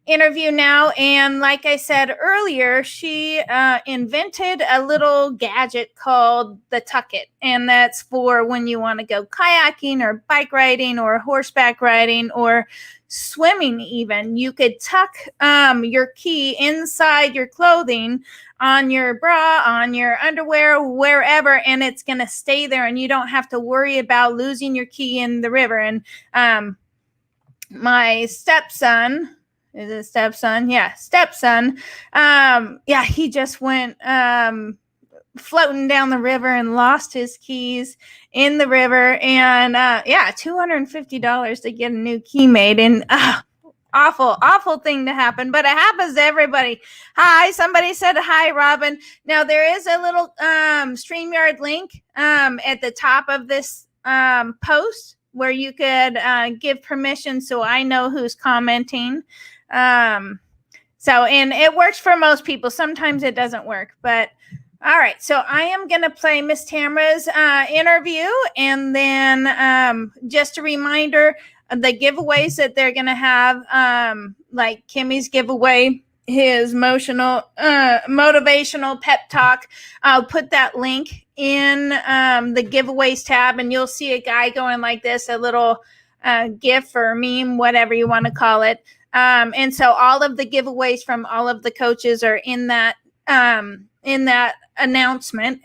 interview now, and like I said earlier, she invented a little gadget called the Tuk-It, and that's for when you want to go kayaking or bike riding or horseback riding or swimming. Even you could tuck your key inside your clothing, on your bra, on your underwear, wherever, and it's going to stay there, and you don't have to worry about losing your key in the river. And my stepson, is it stepson? Yeah, stepson. He just went floating down the river and lost his keys in the river. And $250 to get a new key made. And awful thing to happen, but it happens to everybody. Hi, somebody said hi, Robin. Now there is a little StreamYard link at the top of this post where you could give permission so I know who's commenting. And it works for most people. Sometimes it doesn't work, but all right. So I am going to play Miss Tamara's interview, and then just a reminder, the giveaways that they're going to have, like Kemy's giveaway, his motivational pep talk. I'll put that link in the giveaways tab, and you'll see a guy going like this, a little GIF or meme, whatever you want to call it. And so all of the giveaways from all of the coaches are in that announcement.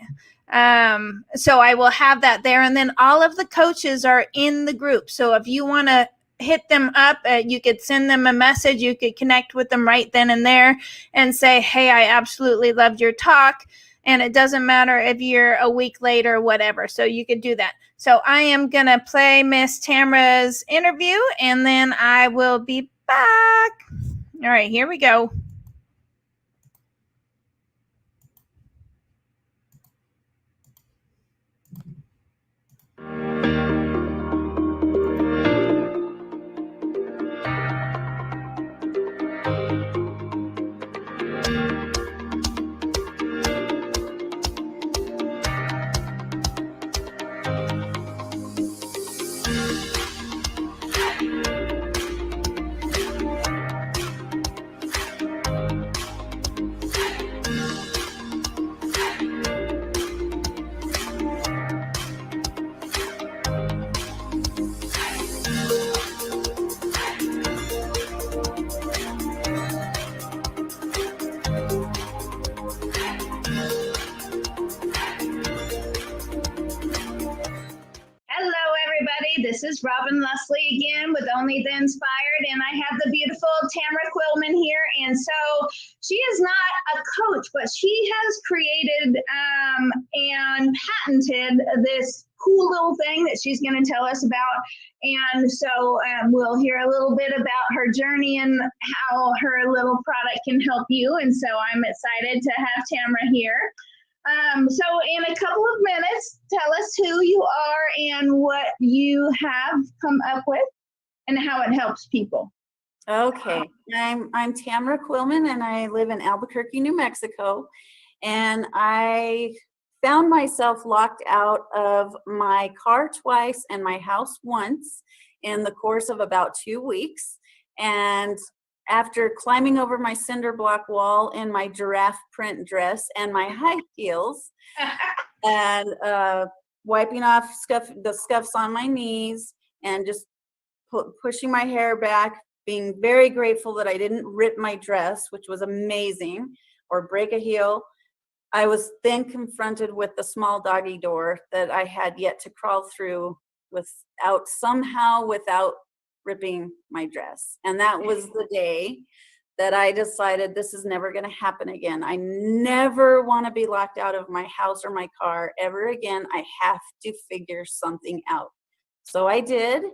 So I will have that there, and then all of the coaches are in the group. So if you want to hit them up, you could send them a message. You could connect with them right then and there and say, hey, I absolutely loved your talk, and it doesn't matter if you're a week late or whatever. So you could do that. So I am going to play Miss Tamarah's interview, and then I will be back. All right, here we go. Hello, everybody. This is Robin Leslie again with Only the Inspired, and I have the beautiful Tamarah Quillmann here. And so she is not a coach, but she has created and patented this cool little thing that she's going to tell us about. And so we'll hear a little bit about her journey and how her little product can help you. And so I'm excited to have Tamarah here. So in a couple of minutes, tell us who you are and what you have come up with and how it helps people. Okay, I'm Tamarah Quillmann, and I live in Albuquerque, New Mexico. And I found myself locked out of my car twice and my house once in the course of about 2 weeks. And after climbing over my cinder block wall in my giraffe print dress and my high heels, and wiping off the scuffs on my knees, and just pushing my hair back, being very grateful that I didn't rip my dress, which was amazing, or break a heel, I was then confronted with the small doggy door that I had yet to crawl through without ripping my dress. And that was the day that I decided this is never going to happen again. I never want to be locked out of my house or my car ever again. I have to figure something out. So I did,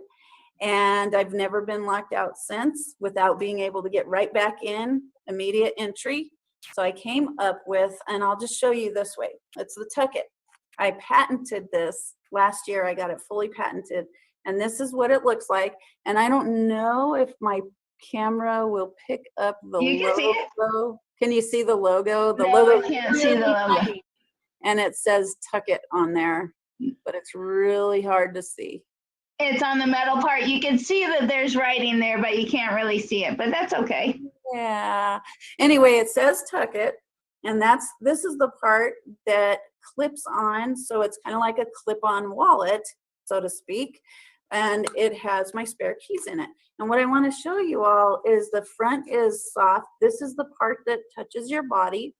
and I've never been locked out since without being able to get right back in, immediate entry. So I came up with, and I'll just show you this way. It's the Tuk-It. I patented this last year. I got it fully patented. And this is what it looks like. And I don't know if my camera will pick up the logo. Can you see the logo? The logo. I can't see the logo. And it says Tuk-It on there, but it's really hard to see. It's on the metal part. You can see that there's writing there, but you can't really see it, but that's okay. Yeah. Anyway, it says Tuk-It, and this is the part that clips on. So it's kind of like a clip-on wallet, so to speak. And it has my spare keys in it. And what I want to show you all is the front is soft. This is the part that touches your body.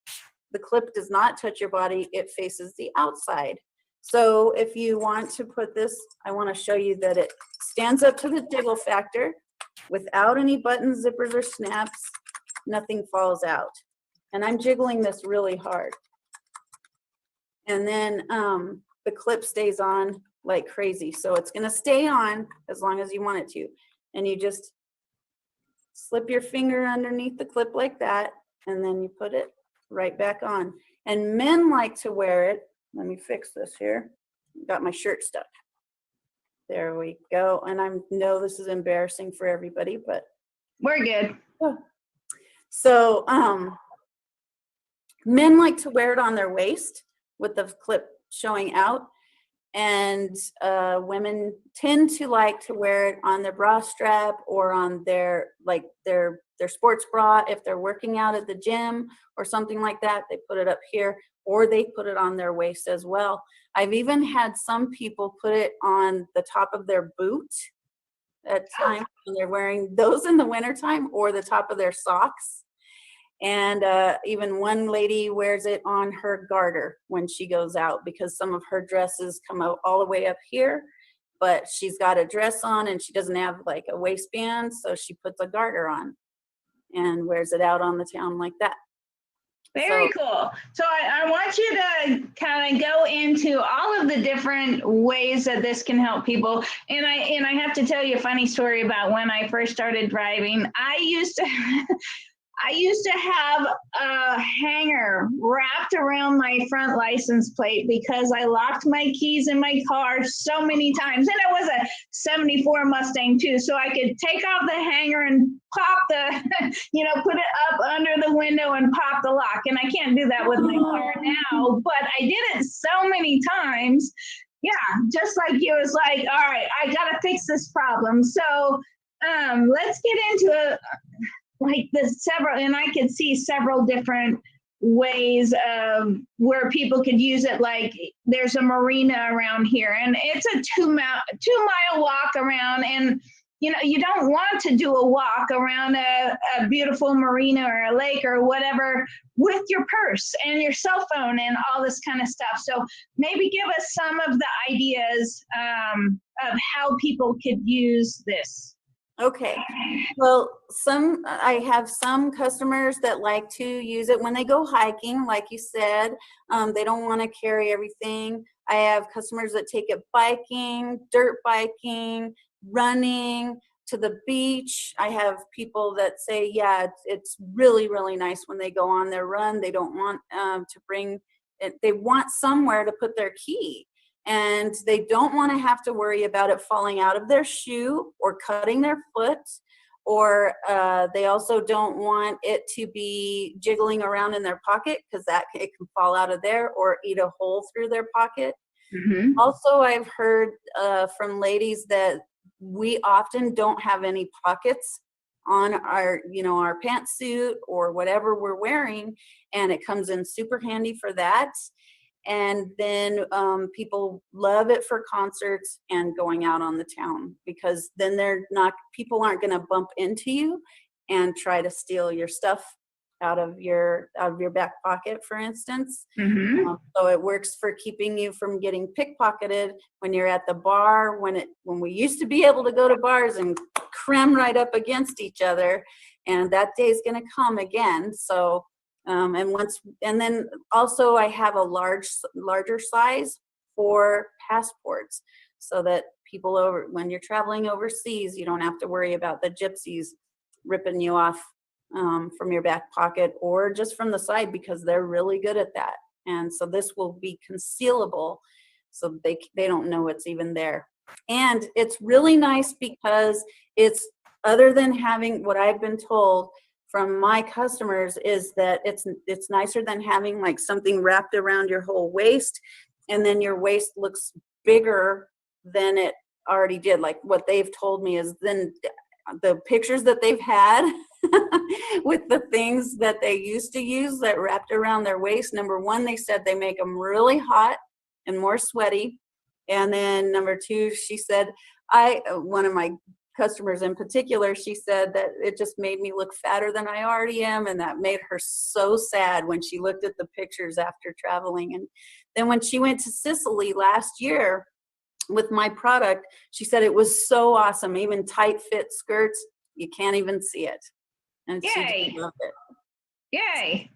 The clip does not touch your body. It faces the outside. So if you want to put this, I want to show you that it stands up to the jiggle factor without any buttons, zippers, or snaps. Nothing falls out. And I'm jiggling this really hard. And then the clip stays on like crazy. So it's going to stay on as long as you want it to. And you just slip your finger underneath the clip like that, and then you put it right back on. And men like to wear it. Let me fix this here. Got my shirt stuck. There we go. And I know this is embarrassing for everybody, but we're good. So men like to wear it on their waist with the clip showing out. And women tend to like to wear it on their bra strap or on their sports bra if they're working out at the gym or something like that. They put it up here, or they put it on their waist as well. I've even had some people put it on the top of their boot at times when they're wearing those in the wintertime, or the top of their socks. And even one lady wears it on her garter when she goes out, because some of her dresses come out all the way up here, but she's got a dress on and she doesn't have like a waistband, so she puts a garter on and wears it out on the town like that. Very cool. So I want you to kind of go into all of the different ways that this can help people. And I have to tell you a funny story about when I first started driving. I used to I used to have a hanger wrapped around my front license plate because I locked my keys in my car so many times. And it was a 74 Mustang too. So I could take off the hanger and pop the, put it up under the window and pop the lock. And I can't do that with my car now, but I did it so many times. Yeah, just like you, was like, all right, I got to fix this problem. So let's get into like the several, and I could see several different ways of where people could use it. Like there's a marina around here and it's a 2-mile walk around, and you don't want to do a walk around a beautiful marina or a lake or whatever with your purse and your cell phone and all this kind of stuff. So maybe give us some of the ideas of how people could use this. Okay, well, I have some customers that like to use it when they go hiking, like you said. They don't want to carry everything. I have customers that take it biking, dirt biking, running, to the beach. I have people that say, yeah, it's really, really nice when they go on their run. They don't want to bring it. They want somewhere to put their key. And they don't want to have to worry about it falling out of their shoe or cutting their foot, or they also don't want it to be jiggling around in their pocket because it can fall out of there or eat a hole through their pocket. Mm-hmm. Also, I've heard from ladies that we often don't have any pockets on our pantsuit or whatever we're wearing, and it comes in super handy for that. And then people love it for concerts and going out on the town, because then people aren't going to bump into you and try to steal your stuff out of your back pocket, for instance. Mm-hmm. So it works for keeping you from getting pickpocketed when you're at the bar, when we used to be able to go to bars and cram right up against each other, and that day is going to come again. So and then also I have a larger size for passports, so that when you're traveling overseas, you don't have to worry about the gypsies ripping you off from your back pocket or just from the side, because they're really good at that. And so this will be concealable, so they don't know it's even there. And it's really nice because it's, other than having, what I've been told from my customers is that it's nicer than having like something wrapped around your whole waist, and then your waist looks bigger than it already did. Like what they've told me is, then the pictures that they've had with the things that they used to use that wrapped around their waist, number one, they said they make them really hot and more sweaty. And then number two, she said, one of my customers in particular, she said that it just made me look fatter than I already am, and that made her so sad when she looked at the pictures after traveling. And then when she went to Sicily last year with my product, she said it was so awesome. Even tight fit skirts, you can't even see it. And Yay. she just loved it. Yay.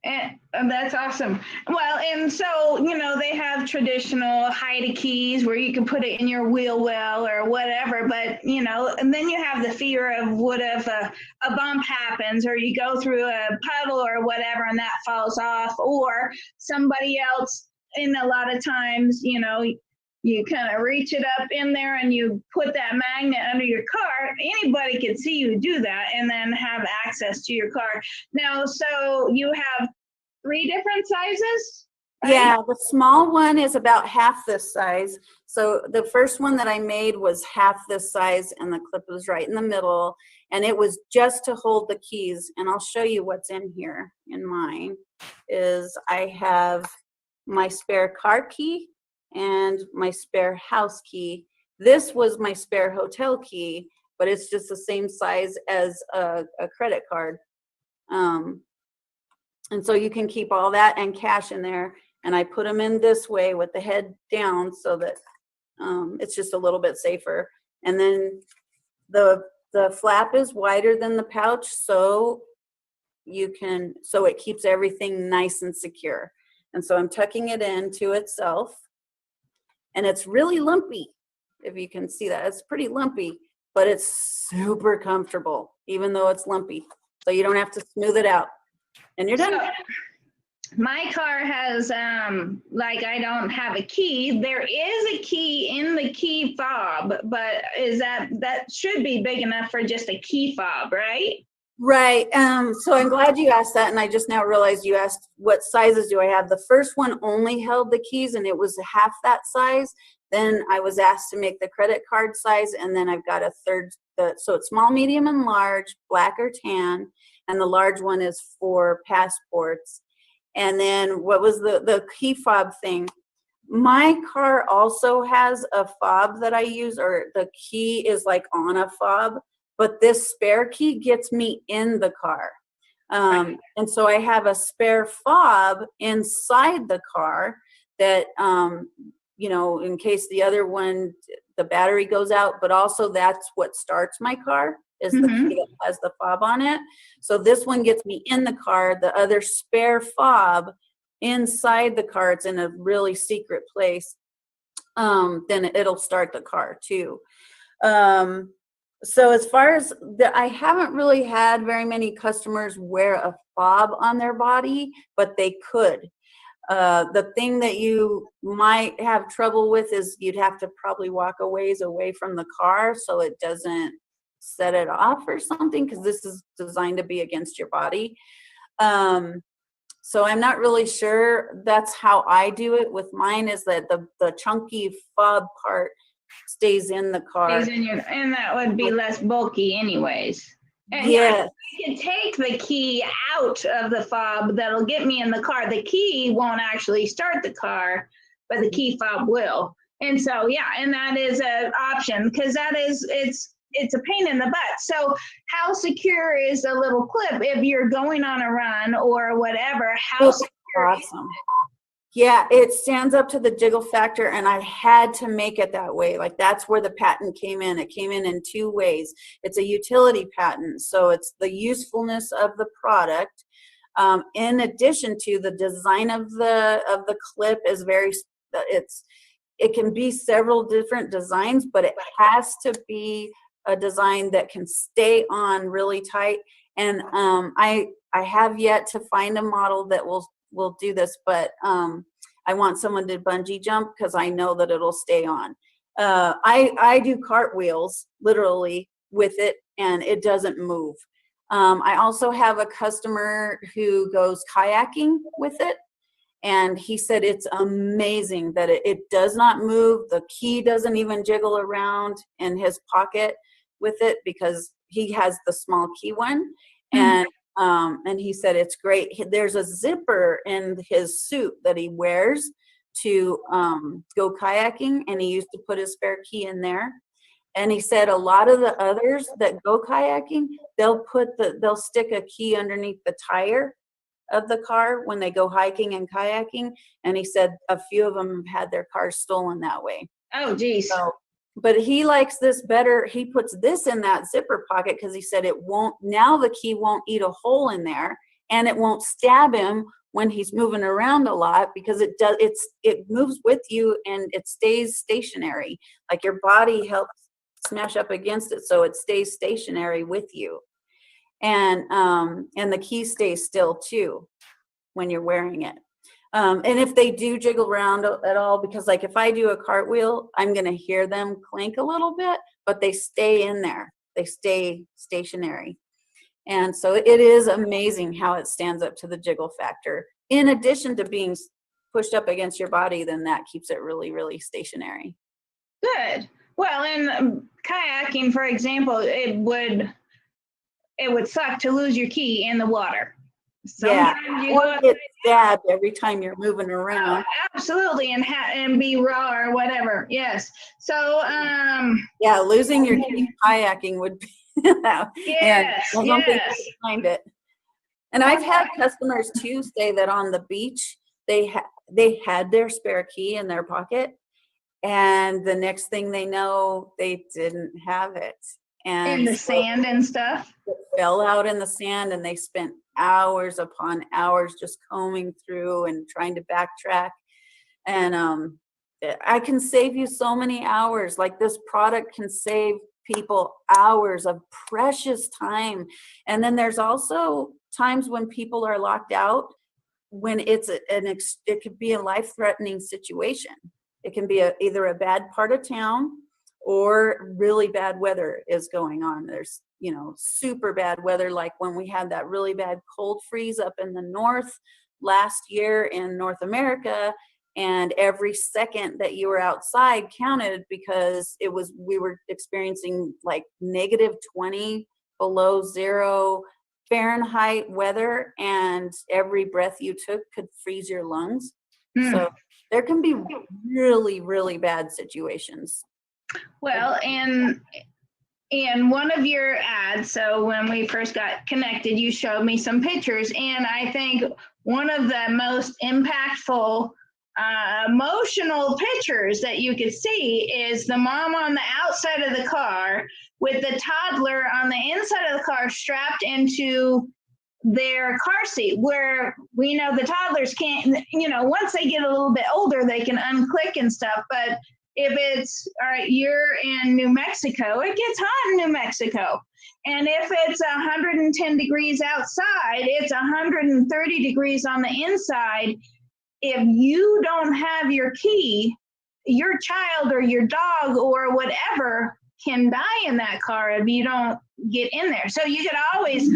And that's awesome. Well, and so, they have traditional hide keys where you can put it in your wheel well or whatever, but, and then you have the fear of what if a bump happens, or you go through a puddle or whatever and that falls off, or somebody else, and a lot of times, you kind of reach it up in there and you put that magnet under your car. Anybody can see you do that and then have access to your car. Now, so you have 3 different sizes? Right? Yeah, the small one is about half this size. So the first one that I made was half this size, and the clip was right in the middle, and it was just to hold the keys. And I'll show you what's in here. In mine is I have my spare car key and my spare house key. This was my spare hotel key, but it's just the same size as a credit card. And so you can keep all that and cash in there. And I put them in this way with the head down so that it's just a little bit safer. And then the flap is wider than the pouch, so so it keeps everything nice and secure. And so I'm tucking it into itself, and it's really lumpy. If you can see that, it's pretty lumpy, but it's super comfortable, even though it's lumpy. So you don't have to smooth it out, and you're done. So, my car has, like, I don't have a key. There is a key in the key fob, but that should be big enough for just a key fob, right? Right. So I'm glad you asked that. And I just now realized you asked what sizes do I have. The first one only held the keys, and it was half that size. Then I was asked to make the credit card size, and then I've got a third. So it's small, medium, and large, black or tan. And the large one is for passports. And then what was the key fob thing? My car also has a fob that I use, or the key is like on a fob, but this spare key gets me in the car. And so I have a spare fob inside the car that, in case the other one, the battery goes out, but also that's what starts my car, is the key that has the fob on it. So this one gets me in the car. The other spare fob inside the car, it's in a really secret place. Then it'll start the car too. So as far as I haven't really had very many customers wear a fob on their body, but they could. The thing that you might have trouble with is you'd have to probably walk a ways away from the car so it doesn't set it off or something, because this is designed to be against your body. So I'm not really sure. That's how I do it with mine, is that the chunky fob part stays in the car. And that would be less bulky anyways. And yeah, I can take the key out of the fob. That'll get me in the car. The key won't actually start the car, but the key fob will. And so, and that is an option, because it's a pain in the butt. So how secure is a little clip if you're going on a run or whatever? How secure? Awesome. Yeah, it stands up to the jiggle factor, and I had to make it that way. Like, that's where the patent came in. It came in two ways. It's a utility patent, so it's the usefulness of the product. In addition to the design of the clip is it can be several different designs, but it has to be a design that can stay on really tight. And I have yet to find a model that will do this, but I want someone to bungee jump, because I know that it'll stay on. I do cartwheels literally with it, and it doesn't move. I also have a customer who goes kayaking with it, and he said it's amazing that it does not move. The key doesn't even jiggle around in his pocket with it, because he has the small key one. And he said it's great. There's a zipper in his suit that he wears to go kayaking, and he used to put his spare key in there. And he said a lot of the others that go kayaking, they'll stick a key underneath the tire of the car when they go hiking and kayaking. And he said a few of them have had their cars stolen that way. Oh, geez. So, but he likes this better. He puts this in that zipper pocket because he said now the key won't eat a hole in there, and it won't stab him when he's moving around a lot, because it moves with you and it stays stationary. Like, your body helps smash up against it, so it stays stationary with you. And the key stays still too when you're wearing it. And if they do jiggle around at all, because like if I do a cartwheel, I'm going to hear them clink a little bit, but they stay in there. They stay stationary. And so it is amazing how it stands up to the jiggle factor. In addition to being pushed up against your body, then that keeps it really, really stationary. Good. Well, in kayaking, for example, it would suck to lose your key in the water. Sometimes or get stabbed every time you're moving around. Oh, absolutely, and be raw or whatever. Yes. So losing your key kayaking would be yes. I don't think I can find it. And I've had customers too say that on the beach they had their spare key in their pocket, and the next thing they know, they didn't have it. And in the sand and stuff. It fell out in the sand, and they spent hours upon hours just combing through and trying to backtrack. And I can save you so many hours. Like, this product can save people hours of precious time. And then there's also times when people are locked out, when it could be a life-threatening situation. It can be either a bad part of town or really bad weather is going on. There's, super bad weather, like when we had that really bad cold freeze up in the north last year in North America, and every second that you were outside counted, because we were experiencing like -20 below zero Fahrenheit weather, and every breath you took could freeze your lungs. So there can be really, really bad situations. Well, and one of your ads, so when we first got connected, you showed me some pictures, and I think one of the most impactful emotional pictures that you could see is the mom on the outside of the car with the toddler on the inside of the car strapped into their car seat, where we know the toddlers can't, once they get a little bit older, they can unclick and stuff. But if it's, all right, you're in New Mexico, it gets hot in New Mexico. And if it's 110 degrees outside, it's 130 degrees on the inside. If you don't have your key, your child or your dog or whatever can die in that car if you don't get in there. So you could always,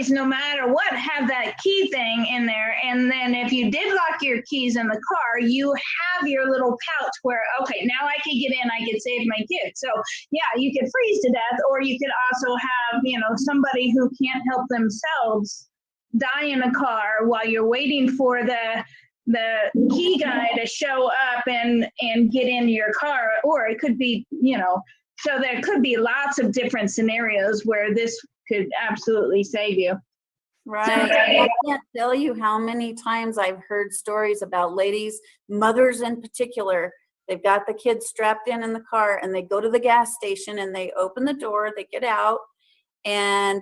no matter what, have that key thing in there. And then if you did lock your keys in the car, you have your little pouch where, okay, now I can get in, I can save my kid. So yeah, you could freeze to death, or you could also have, somebody who can't help themselves die in a car while you're waiting for the key guy to show up and get into your car. Or it could be, so there could be lots of different scenarios where this could absolutely save you. Right. I can't tell you how many times I've heard stories about ladies, mothers in particular. They've got the kids strapped in the car, and they go to the gas station and they open the door, they get out, and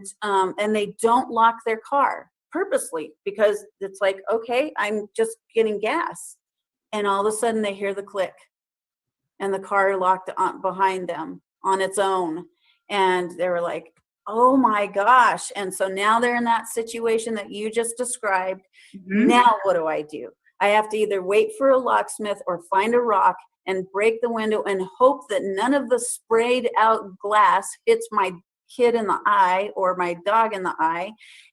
they don't lock their car purposely, because it's like, okay, I'm just getting gas. And all of a sudden they hear the click, and the car locked on behind them on its own. And they were like, oh my gosh. And so now they're in that situation that you just described. Now what do I do? I have to either wait for a locksmith or find a rock and break the window and hope that none of the sprayed out glass hits my kid in the eye or my dog in the eye.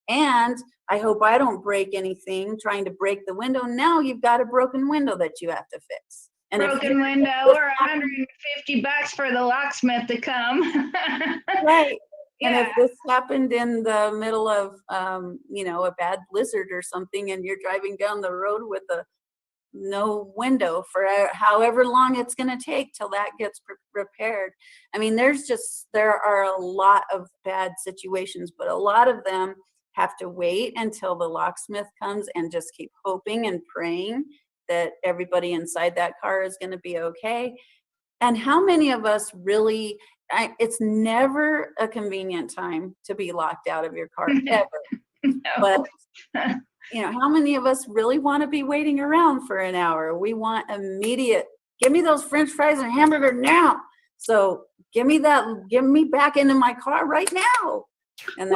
And I hope I don't break anything trying to break the window. Now you've got a broken window that you have to fix. And broken window, or $150 for the locksmith to come. Right. Yeah. And if this happened in the middle of, a bad blizzard or something, and you're driving down the road with no window for however long it's going to take till that gets repaired. I mean, there are a lot of bad situations, but a lot of them have to wait until the locksmith comes and just keep hoping and praying that everybody inside that car is going to be okay. And how many of us really, it's never a convenient time to be locked out of your car, ever. No. But, how many of us really want to be waiting around for an hour? We want immediate, give me those French fries and hamburger now. So give me back into my car right now. And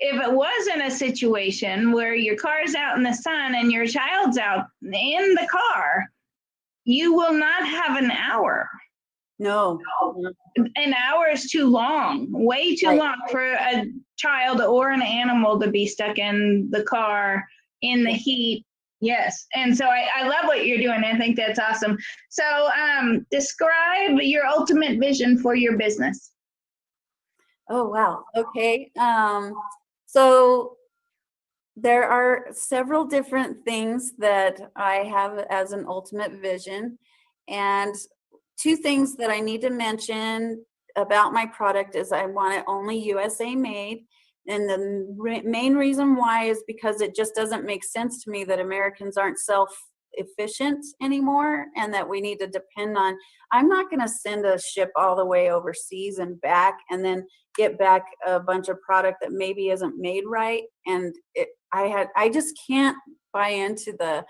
if it was in a situation where your car's out in the sun and your child's out in the car, you will not have an hour. No. An hour is too long, way too long for a child or an animal to be stuck in the car in the heat. Yes. And so I love what you're doing. I think that's awesome. So describe your ultimate vision for your business. Oh, wow. Okay. So there are several different things that I have as an ultimate vision, and two things that I need to mention about my product is I want it only USA made. And the main reason why is because it just doesn't make sense to me that Americans aren't efficient anymore, and that we need to depend on, I'm not going to send a ship all the way overseas and back and then get back a bunch of product that maybe isn't made right. And I just can't buy into the,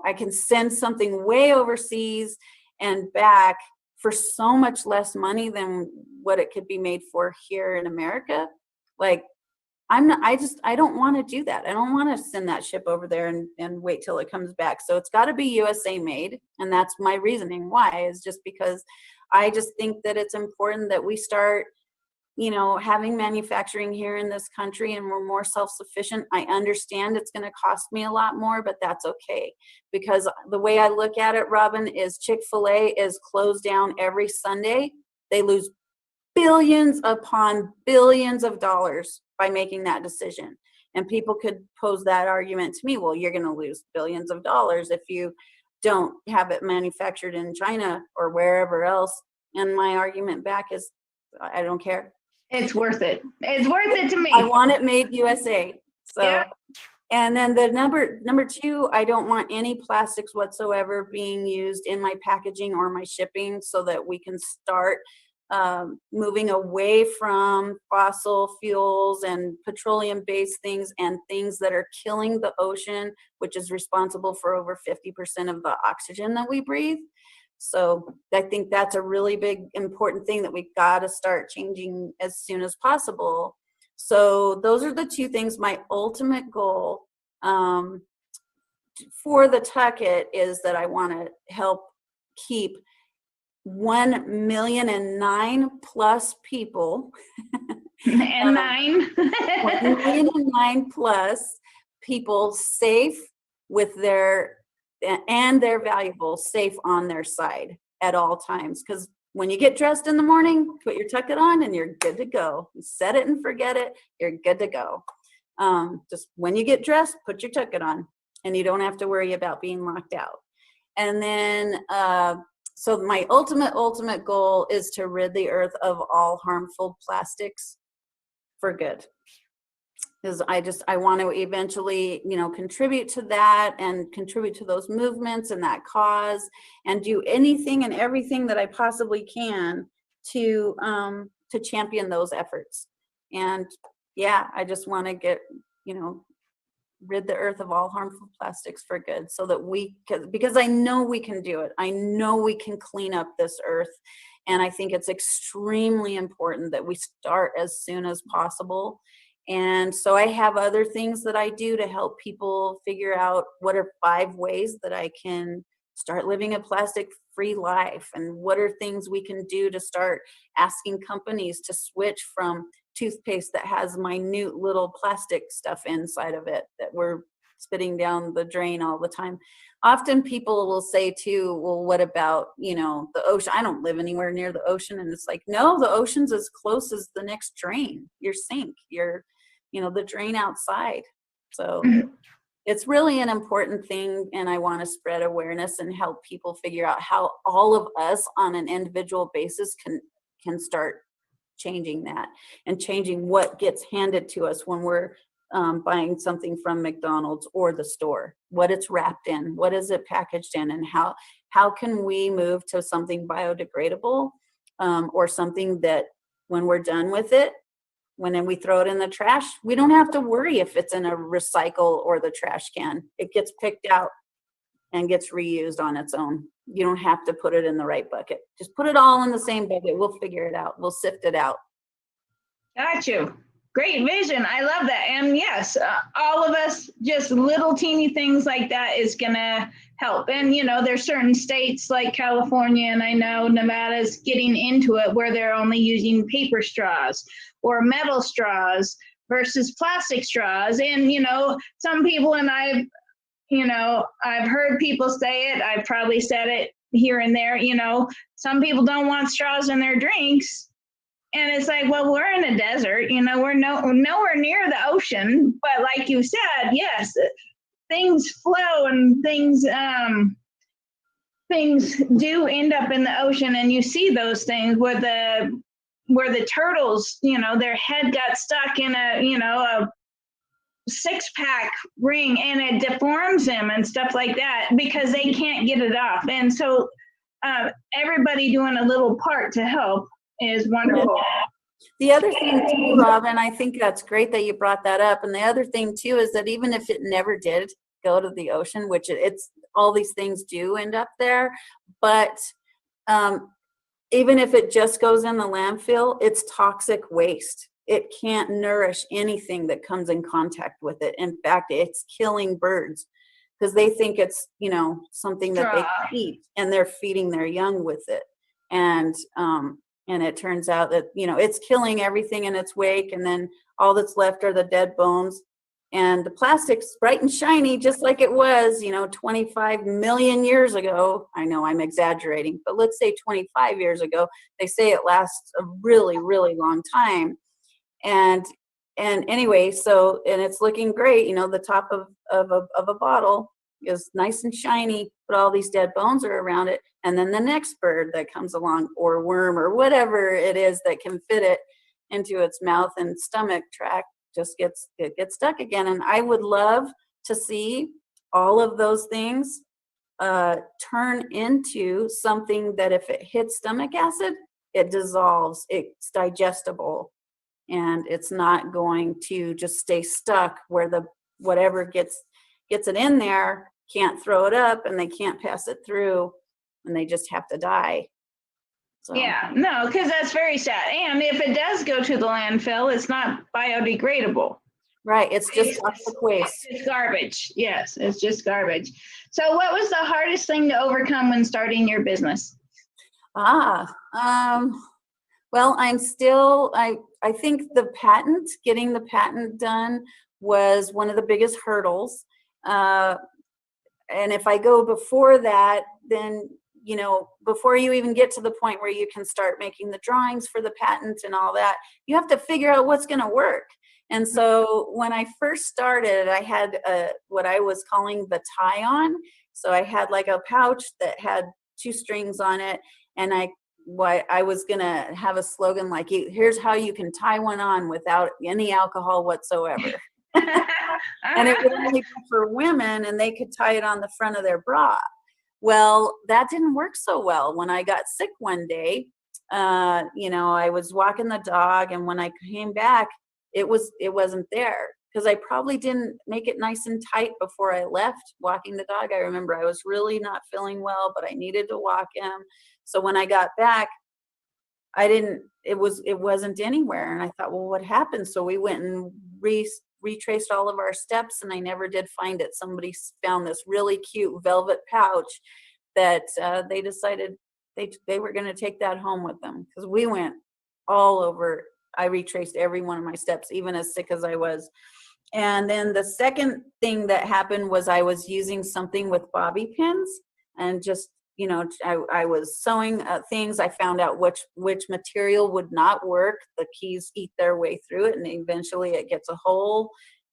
I can send something way overseas and back for so much less money than what it could be made for here in America. Like, I don't want to do that. I don't want to send that ship over there and wait till it comes back. So it's got to be USA made. And that's my reasoning why, is just because I just think that it's important that we start, having manufacturing here in this country, and we're more self-sufficient. I understand it's going to cost me a lot more, but that's okay. Because the way I look at it, Robin, is Chick-fil-A is closed down every Sunday. They lose billions upon billions of dollars by making that decision. And people could pose that argument to me, well, you're going to lose billions of dollars if you don't have it manufactured in China or wherever else. And my argument back is, I don't care. It's worth it. It's worth it to me. I want it made USA. So, yeah. And then the number two, I don't want any plastics whatsoever being used in my packaging or my shipping, so that we can start moving away from fossil fuels and petroleum-based things and things that are killing the ocean, which is responsible for over 50% of the oxygen that we breathe. So I think that's a really big, important thing that we've got to start changing as soon as possible. So those are the two things. My ultimate goal for the Tuk-It is that I want to help keep 1,000,009 plus people and 9 1,000,009 plus people safe with their valuables safe on their side at all times. Because when you get dressed in the morning, put your Tuk-It on and you're good to go. You set it and forget it, you're good to go. Just when you get dressed, put your Tuk-It on, and you don't have to worry about being locked out. And then so my ultimate goal is to rid the earth of all harmful plastics for good. Because I want to eventually, contribute to that and contribute to those movements and that cause, and do anything and everything that I possibly can to champion those efforts. And yeah, I just want to get, rid the earth of all harmful plastics for good, so that because I know we can do it. I know we can clean up this earth. And I think it's extremely important that we start as soon as possible. And so I have other things that I do to help people figure out what are 5 ways that I can start living a plastic-free life, and what are things we can do to start asking companies to switch from toothpaste that has minute little plastic stuff inside of it that we're spitting down the drain all the time. Often people will say too, well, what about, the ocean? I don't live anywhere near the ocean. And it's like, no, the ocean's as close as the next drain, your sink, the drain outside. So it's really an important thing. And I want to spread awareness and help people figure out how all of us on an individual basis can start changing that, and changing what gets handed to us when we're buying something from McDonald's or the store, what it's wrapped in, what is it packaged in, and how can we move to something biodegradable, or something that when we're done with it, when we throw it in the trash, we don't have to worry if it's in a recycle or the trash can. It gets picked out and gets reused on its own. You don't have to put it in the right bucket. Just put it all in the same bucket. We'll figure it out. We'll sift it out. Got you. Great vision. I love that. And yes, all of us, just little teeny things like that is going to help. And, there's certain states like California, and I know Nevada's getting into it, where they're only using paper straws or metal straws versus plastic straws. And, some people, and I've heard people say it, I've probably said it here and there, some people don't want straws in their drinks. And it's like, well, we're in a desert, we're nowhere near the ocean. But like you said, yes, things flow and things do end up in the ocean. And you see those things where the turtles, their head got stuck in a six-pack ring, and it deforms them and stuff like that because they can't get it off. And so everybody doing a little part to help is wonderful. The other thing too, Robin, I think that's great that you brought that up. And the other thing too is that even if it never did go to the ocean, which it's all these things do end up there, but even if it just goes in the landfill, it's toxic waste. It can't nourish anything that comes in contact with it. In fact, it's killing birds because they think it's, something that they can eat, and they're feeding their young with it. And it turns out that, it's killing everything in its wake. And then all that's left are the dead bones. And the plastic's bright and shiny, just like it was, 25 million years ago. I know I'm exaggerating, but let's say 25 years ago. They say it lasts a really, really long time. And anyway, and it's looking great. The top of a bottle is nice and shiny, but all these dead bones are around it. And then the next bird that comes along, or worm, or whatever it is that can fit it into its mouth and stomach tract, just gets stuck again. And I would love to see all of those things turn into something that if it hits stomach acid, it dissolves, it's digestible, and it's not going to just stay stuck where the whatever gets it in there can't throw it up, and they can't pass it through, and they just have to die. So. Yeah, no, because that's very sad. And if it does go to the landfill, it's not biodegradable. Right, it's just toxic waste. It's garbage. Yes, it's just garbage. So what was the hardest thing to overcome when starting your business? Well, I'm still, I think getting the patent done was one of the biggest hurdles. And if I go before that, then, before you even get to the point where you can start making the drawings for the patent and all that, you have to figure out what's going to work. And so when I first started, I had what I was calling the tie-on. So I had like a pouch that had 2 strings on it, and I was going to have a slogan like, here's how you can tie one on without any alcohol whatsoever. And it would only be for women, and they could tie it on the front of their bra. Well, that didn't work so well. When I got sick one day, I was walking the dog, and when I came back, it wasn't there, because I probably didn't make it nice and tight before I left walking the dog. I remember I was really not feeling well, but I needed to walk him. So when I got back, it wasn't anywhere. And I thought, well, what happened? So we went and retraced all of our steps, and I never did find it. Somebody found this really cute velvet pouch that they decided they were going to take that home with them, because we went all over. I retraced every one of my steps, even as sick as I was. And then the second thing that happened was I was using something with bobby pins, and just, I was sewing things. I found out which material would not work. The keys eat their way through it, and eventually it gets a hole.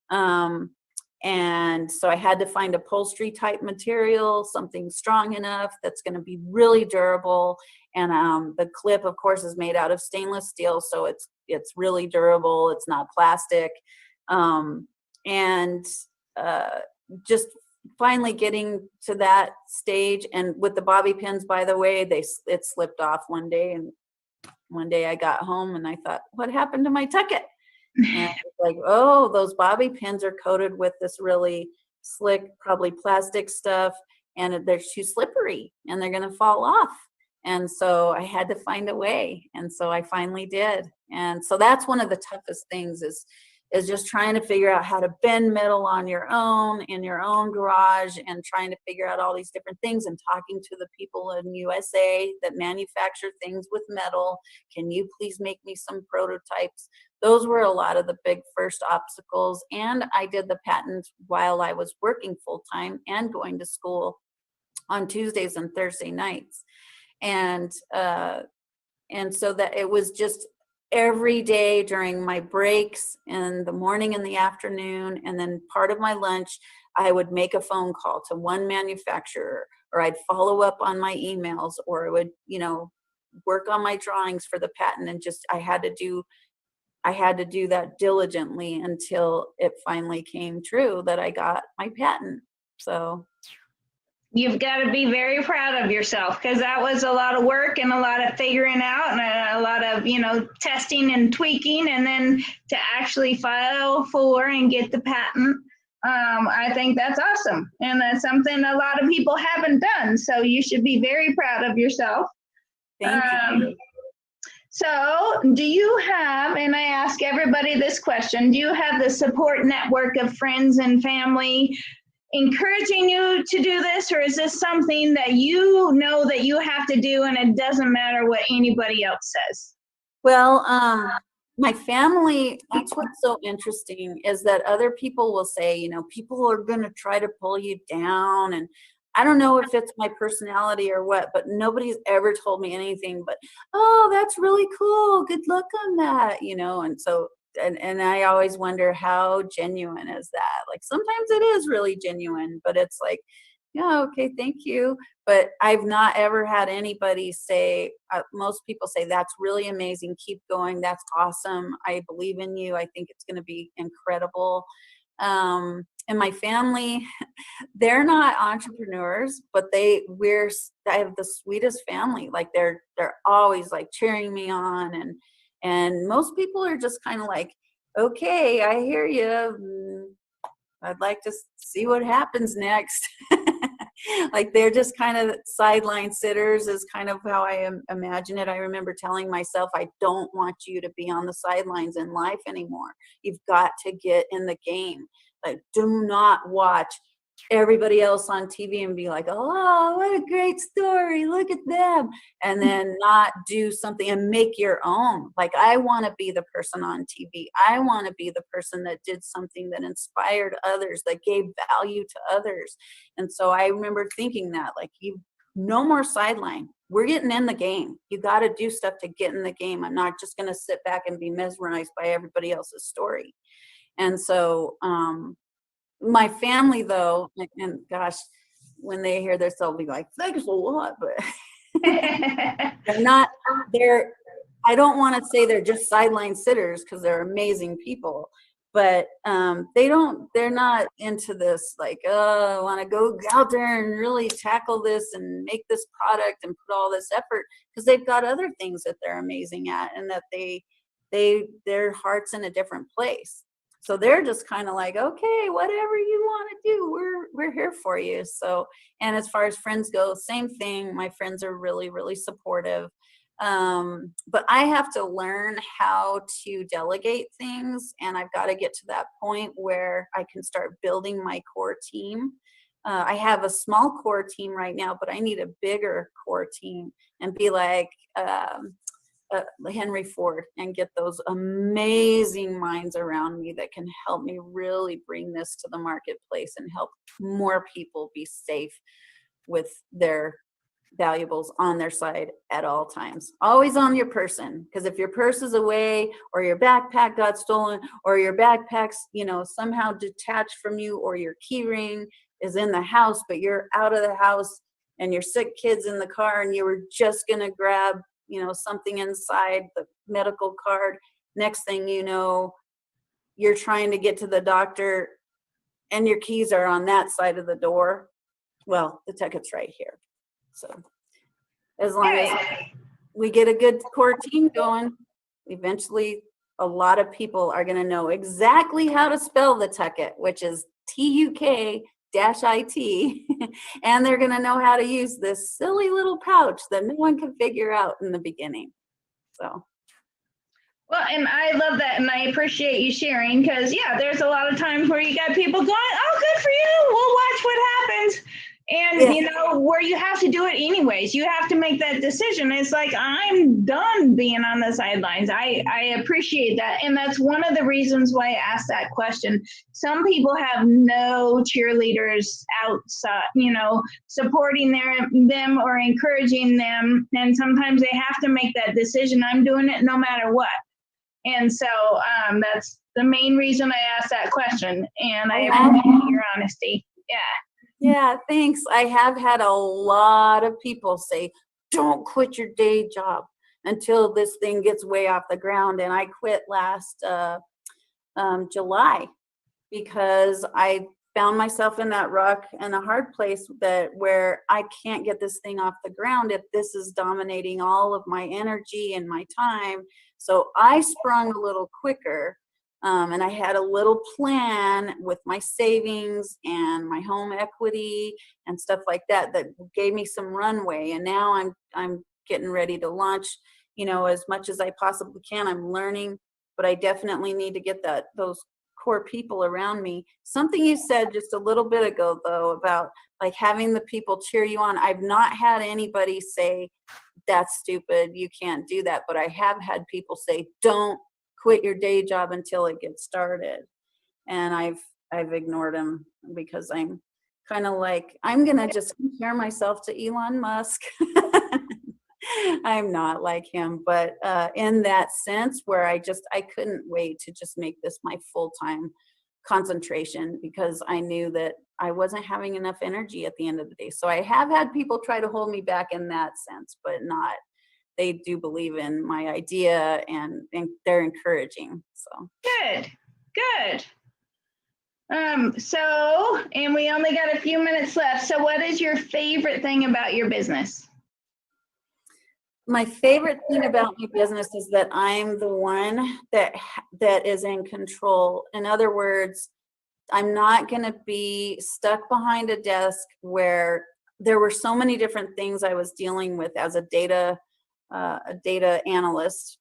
And so I had to find upholstery type material, something strong enough that's going to be really durable. And the clip, of course, is made out of stainless steel, so it's really durable. It's not plastic. Just finally getting to that stage. And with the bobby pins, by the way, it slipped off one day. And one day I got home and I thought, what happened to my Tuk-It? And it's like, oh, those bobby pins are coated with this really slick, probably plastic stuff, and they're too slippery and they're going to fall off. And so I had to find a way. And so I finally did. And so that's one of the toughest things is just trying to figure out how to bend metal on your own in your own garage, and trying to figure out all these different things, and talking to the people in USA that manufacture things with metal. Can you please make me some prototypes? Those were a lot of the big first obstacles. And I did the patent while I was working full time and going to school on Tuesdays and Thursday nights. And so that it was just every day during my breaks, in the morning and the afternoon, and then part of my lunch, I would make a phone call to one manufacturer, or I'd follow up on my emails, or I would, work on my drawings for the patent. And just, I had to do I had to do that diligently until it finally came true that I got my patent. So You've got to be very proud of yourself, because that was a lot of work and a lot of figuring out and a lot of, testing and tweaking, and then to actually file for and get the patent. I think that's awesome. And that's something a lot of people haven't done. So you should be very proud of yourself. thank you. So do you have, and I ask everybody this question, do you have the support network of friends and family encouraging you to do this, or is this something that you know that you have to do and it doesn't matter what anybody else says? Well, my family, that's what's so interesting, is that other people will say, people are going to try to pull you down. And I don't know if it's my personality or what, but nobody's ever told me anything but, oh, that's really cool. Good luck on that, And so, and I always wonder, how genuine is that? Like, sometimes it is really genuine, but it's like, yeah, okay, thank you. But I've not ever had anybody say, most people say, that's really amazing. Keep going. That's awesome. I believe in you. I think it's going to be incredible. And my family, they're not entrepreneurs, but I have the sweetest family. Like they're always like cheering me on. And most people are just kind of like, okay, I hear you. I'd like to see what happens next. Like they're just kind of sideline sitters is kind of how I imagine it. I remember telling myself, I don't want you to be on the sidelines in life anymore. You've got to get in the game. Like, do not watch everybody else on TV and be like, oh, what a great story. Look at them. And then not do something and make your own. Like, I want to be the person on TV. I want to be the person that did something that inspired others, that gave value to others. And so I remember thinking that, like, no more sideline. We're getting in the game. You got to do stuff to get in the game. I'm not just going to sit back and be mesmerized by everybody else's story. And so, my family, though, and gosh, when they hear this, they'll be like, thanks a lot, but I don't want to say they're just sideline sitters, because they're amazing people, but they're not into this, like, I want to go out there and really tackle this and make this product and put all this effort, because they've got other things that they're amazing at, and that their heart's in a different place. So they're just kind of like, okay, whatever you want to do, we're here for you. So, and as far as friends go, same thing. My friends are really, really supportive. But I have to learn how to delegate things, and I've got to get to that point where I can start building my core team. I have a small core team right now, but I need a bigger core team, and be like, Henry Ford, and get those amazing minds around me that can help me really bring this to the marketplace and help more people be safe with their valuables on their side at all times. Always on your person, because if your purse is away, or your backpack got stolen, or your backpack's somehow detached from you, or your key ring is in the house but you're out of the house, and your sick kid's in the car, and you were just gonna grab something inside the medical card. Next thing you know, you're trying to get to the doctor and your keys are on that side of the door. Well, the ticket's right here. So as long as we get a good core team going, eventually a lot of people are going to know exactly how to spell the Tuk-It, which is TUK-IT, and they're going to know how to use this silly little pouch that no one could figure out in the beginning. So, well, and I love that, and I appreciate you sharing, because there's a lot of times where you got people going, oh, good for you, we'll watch what happens. And where you have to do it anyways. You have to make that decision. It's like, I'm done being on the sidelines. I appreciate that. And that's one of the reasons why I asked that question. Some people have no cheerleaders outside, supporting them or encouraging them. And sometimes they have to make that decision. I'm doing it no matter what. And so that's the main reason I asked that question. And I appreciate your honesty. Yeah. Yeah, thanks. I have had a lot of people say, don't quit your day job. until this thing gets way off the ground. And I quit last July because I found myself in that rock and a hard place where I can't get this thing off the ground if this is dominating all of my energy and my time. So I sprung a little quicker, and I had a little plan with my savings and my home equity and stuff like that gave me some runway. And now I'm getting ready to launch, as much as I possibly can. I'm learning, but I definitely need to get those core people around me. Something you said just a little bit ago, though, about like having the people cheer you on. I've not had anybody say, that's stupid, you can't do that. But I have had people say, don't quit your day job until it gets started. And I've ignored them because I'm kind of like, I'm going to just compare myself to Elon Musk. I'm not like him, but in that sense where I couldn't wait to just make this my full-time concentration, because I knew that I wasn't having enough energy at the end of the day. So I have had people try to hold me back in that sense, but they do believe in my idea and they're encouraging. So good. And we only got a few minutes left. So what is your favorite thing about your business? My favorite thing about my business is that I'm the one that is in control. In other words, I'm not going to be stuck behind a desk where there were so many different things I was dealing with as a data analyst.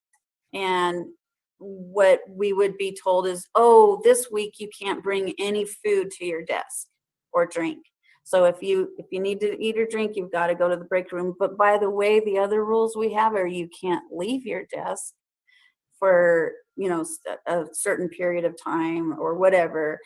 And what we would be told is, oh, this week you can't bring any food to your desk or drink. So if you need to eat or drink, you've got to go to the break room. But by the way, the other rules we have are you can't leave your desk for, a certain period of time or whatever.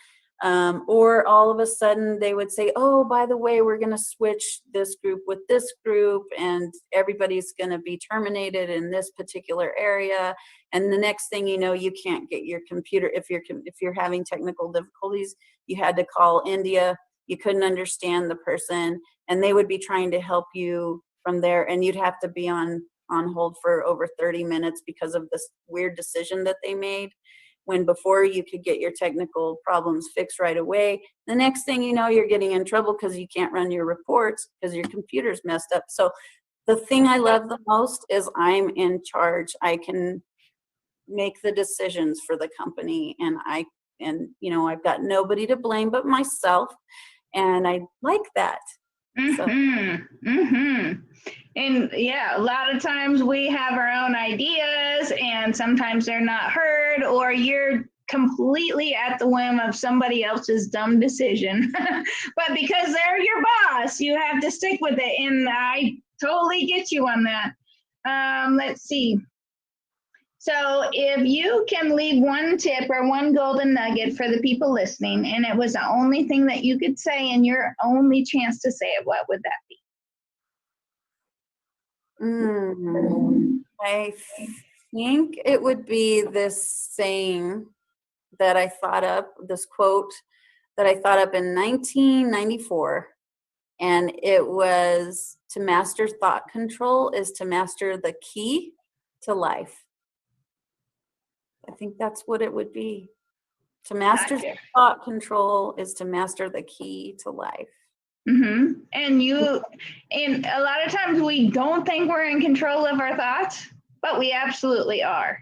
Or all of a sudden they would say, oh, by the way, we're going to switch this group with this group and everybody's going to be terminated in this particular area. And the next thing you know, you can't get your computer. If you're having technical difficulties, you had to call India. You couldn't understand the person and they would be trying to help you from there. And you'd have to be on hold for over 30 minutes because of this weird decision that they made, when before you could get your technical problems fixed right away. The next thing you know, you're getting in trouble because you can't run your reports because your computer's messed up. So the thing I love the most is I'm in charge. I can make the decisions for the company, and I've got nobody to blame but myself. And I like that. And yeah, a lot of times we have our own ideas and sometimes they're not heard, or you're completely at the whim of somebody else's dumb decision. But because they're your boss, you have to stick with it. And I totally get you on that. Let's see. So if you can leave one tip or one golden nugget for the people listening, and it was the only thing that you could say and your only chance to say it, what would that be? I think it would be this saying that I thought up, this quote that I thought up in 1994. And it was, to master thought control is to master the key to life. I think that's what it would be. To master thought control is to master the key to life. And a lot of times we don't think we're in control of our thoughts, but we absolutely are.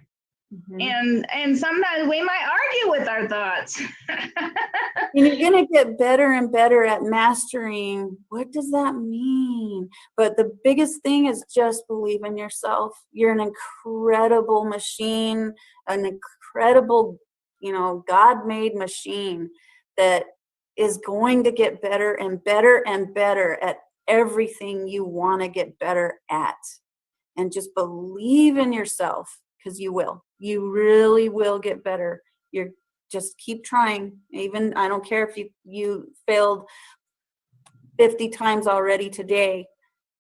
And sometimes we might argue with our thoughts. And you're going to get better and better at mastering, what does that mean? But the biggest thing is just believe in yourself. You're an incredible machine, an incredible, God-made machine that is going to get better and better and better at everything you want to get better at. And just believe in yourself, because you will. You really will get better. Just keep trying. Even, I don't care if you failed 50 times already today,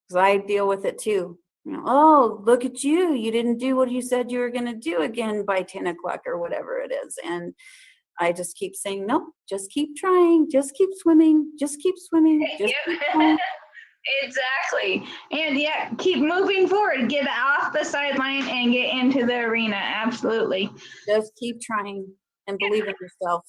because I deal with it too. Oh, look at you. You didn't do what you said you were going to do again by 10 o'clock or whatever it is. And I just keep saying, nope, just keep trying. Just keep swimming. Just keep swimming. Just keep swimming. Exactly. And yeah, keep moving forward. Get off the sideline and get into the arena. Absolutely. Just keep trying and believe in yourself.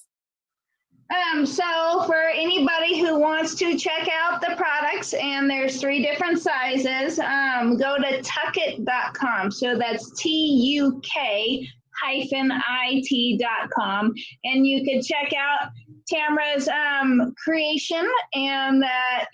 So for anybody who wants to check out the products, and there's 3 different sizes, go to Tuk-It.com. So that's TUK-IT.com. And you can check out Tamarah's creation, and that,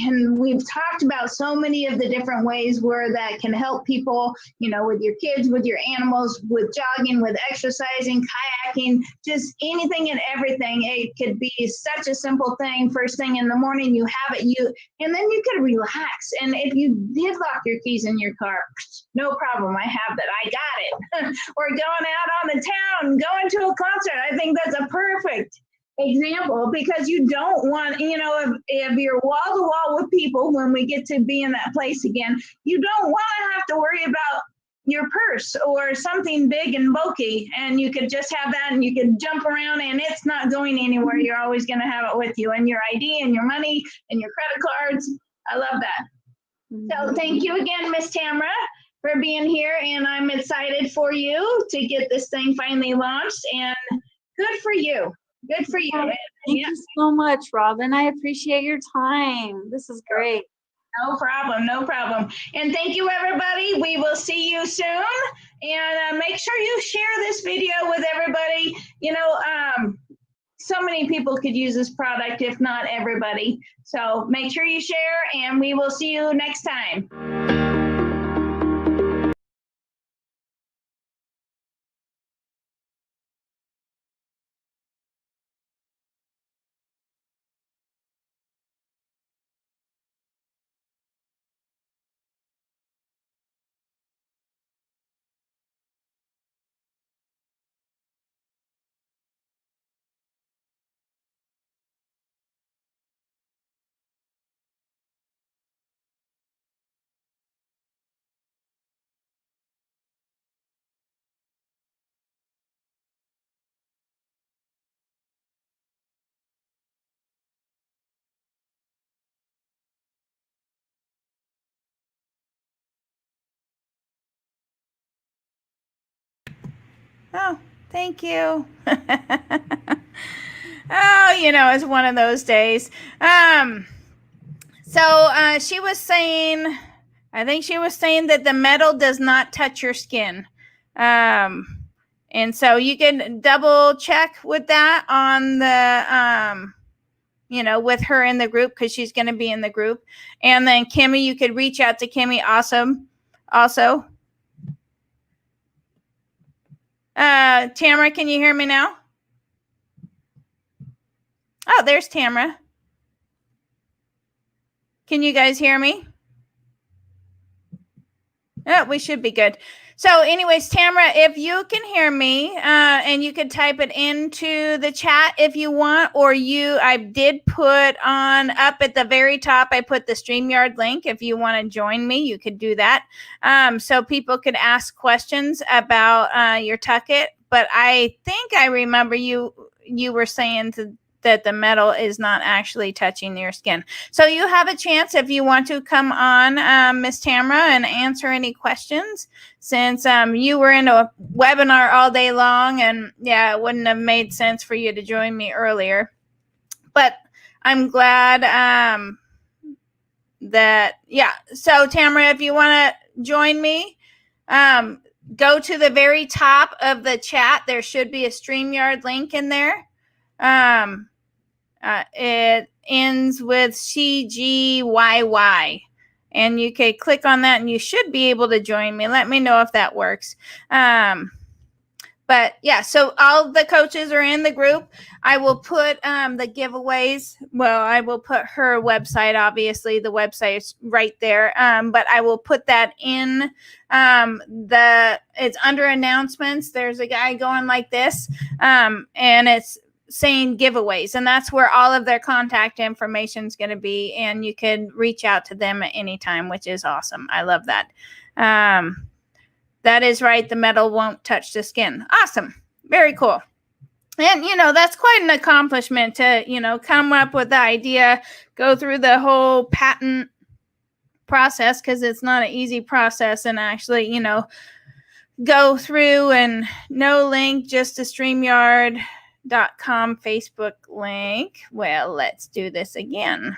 and we've talked about so many of the different ways where that can help people, with your kids, with your animals, with jogging, with exercising, kayaking, just anything and everything. It could be such a simple thing. First thing in the morning, you have it, and then you could relax. And if you did lock your keys in your car, no problem. I have that. I got it. Or going out on the town, going to a concert. I think that's a perfect example, because you don't want, if you're wall to wall with people, when we get to be in that place again, you don't want to have to worry about your purse or something big and bulky, and you could just have that and you could jump around and it's not going anywhere. You're always going to have it with you, and your ID and your money and your credit cards. I love that. So thank you again, Miss Tamarah, for being here, and I'm excited for you to get this thing finally launched, and good for you. Good for you. Thank you so much, Robin. I appreciate your time. This is great. No problem. No problem. And thank you, everybody. We will see you soon. And make sure you share this video with everybody. So many people could use this product, if not everybody. So make sure you share, and we will see you next time. Oh, thank you. Oh, it's one of those days. So she was saying, I think she was saying that the metal does not touch your skin. And so you can double check with that on the, with her in the group, because she's going to be in the group. And then Kemy, you could reach out to Kemy also. Tamarah, can you hear me now? Oh, there's Tamarah. Can you guys hear me? Oh, we should be good. So anyways, Tamarah, if you can hear me, and you could type it into the chat if you want, or I did put on up at the very top, I put the StreamYard link. If you want to join me, you could do that. So people could ask questions about your Tuk-It. But I think I remember you were saying that the metal is not actually touching your skin. So you have a chance if you want to come on, Miss Tamarah, and answer any questions, since you were in a webinar all day long, and it wouldn't have made sense for you to join me earlier. But I'm glad So Tamarah, if you want to join me, go to the very top of the chat. There should be a StreamYard link in there. It ends with CGYY, and you can click on that and you should be able to join me. Let me know if that works. But so all the coaches are in the group. I will put the giveaways. Well, I will put her website. Obviously, the website's right there. But I will put that in it's under announcements. There's a guy going like this, and it's saying giveaways, and that's where all of their contact information is going to be, and you can reach out to them at any time, which is awesome. I love that. That is right. The metal won't touch the skin. Awesome. Very cool. And, that's quite an accomplishment to, come up with the idea, go through the whole patent process, because it's not an easy process, and actually, go through and no link, just a StreamYard.com Facebook link. Well, let's do this again.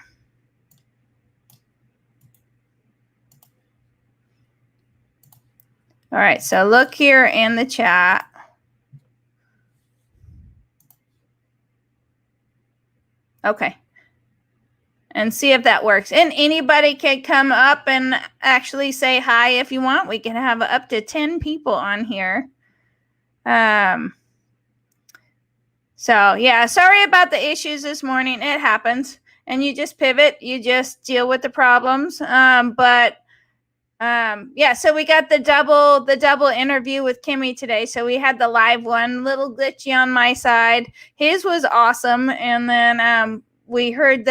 All right, so look here in the chat. Okay. And see if that works. And anybody can come up and actually say hi if you want. We can have up to 10 people on here. So, yeah, sorry about the issues this morning. It happens. And you just pivot. You just deal with the problems. Yeah, so we got the double interview with Kemy today. So we had the live one, little glitchy on my side. His was awesome. And then we heard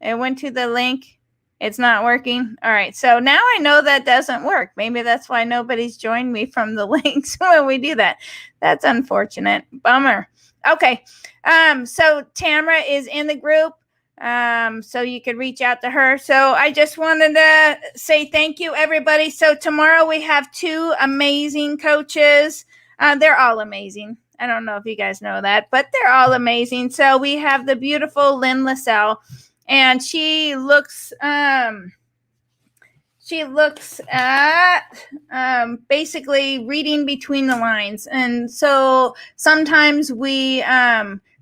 it went to the link. It's not working. All right. So now I know that doesn't work. Maybe that's why nobody's joined me from the links when we do that. That's unfortunate. Bummer. Okay. So Tamara is in the group. So you could reach out to her. So I just wanted to say thank you, everybody. So tomorrow we have 2 amazing coaches. They're all amazing. I don't know if you guys know that, but they're all amazing. So we have the beautiful Lynn LaSalle. And she looks at basically reading between the lines. And so sometimes we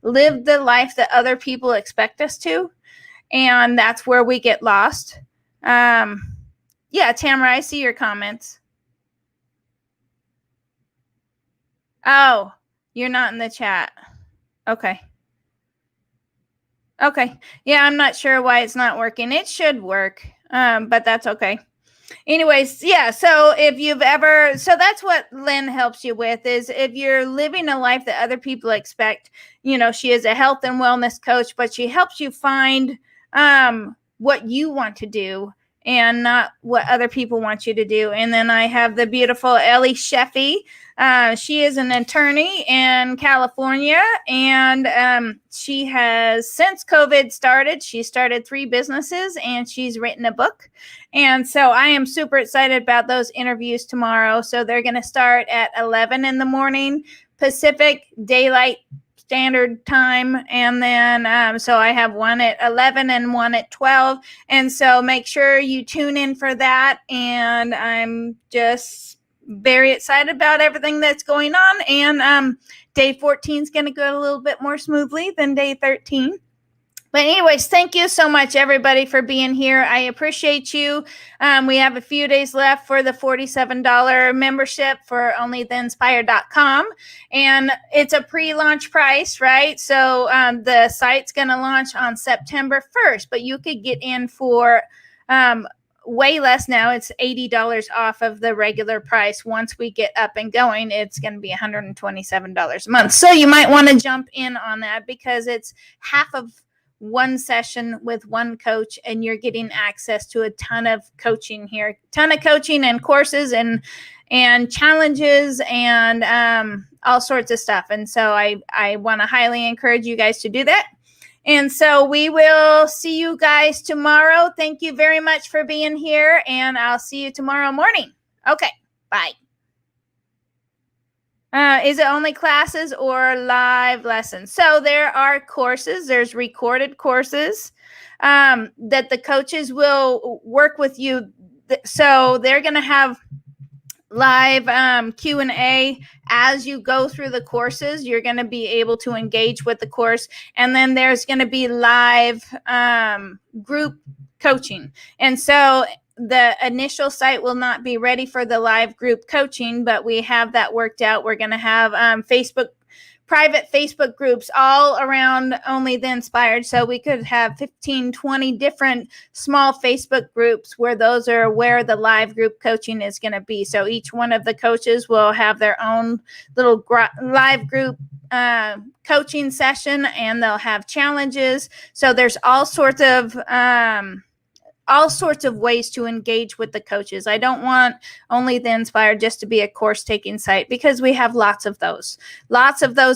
live the life that other people expect us to. And that's where we get lost. Yeah, Tamara, I see your comments. Oh, you're not in the chat. Okay. Okay. Yeah, I'm not sure why it's not working. It should work, but that's okay. Anyways, yeah, so so that's what Lynn helps you with, is if you're living a life that other people expect. She is a health and wellness coach, but she helps you find what you want to do and not what other people want you to do. And then I have the beautiful Ellie Sheffy. She is an attorney in California, and she has, since COVID started, she started 3 businesses, and she's written a book. And so I am super excited about those interviews tomorrow. So they're going to start at 11 in the morning Pacific Daylight Standard Time. And then so I have one at 11 and one at 12. And so make sure you tune in for that. And I'm just very excited about everything that's going on. And day 14 is going to go a little bit more smoothly than day 13. But anyways, thank you so much, everybody, for being here. I appreciate you. We have a few days left for the $47 membership for onlytheinspired.com. And it's a pre-launch price, right? So the site's going to launch on September 1st, but you could get in for way less now. It's $80 off of the regular price. Once we get up and going, it's going to be $127 a month. So you might want to jump in on that, because it's half of one session with one coach, and you're getting access to a ton of coaching here, ton of coaching and courses and challenges and all sorts of stuff. And so I want to highly encourage you guys to do that. And so we will see you guys tomorrow. Thank you very much for being here, and I'll see you tomorrow morning. Okay, bye. Is it only classes or live lessons? So there are courses. There's recorded courses that the coaches will work with you. So they're going to have live Q&A as you go through the courses. You're going to be able to engage with the course. And then there's going to be live group coaching. And so the initial site will not be ready for the live group coaching, but we have that worked out. We're going to have private Facebook groups all around Only the Inspired. So we could have 15, 20 different small Facebook groups where those are where the live group coaching is going to be. So each one of the coaches will have their own little live group coaching session, and they'll have challenges. So there's all sorts of all sorts of ways to engage with the coaches. I don't want Only the Inspired just to be a course taking site, because we have lots of those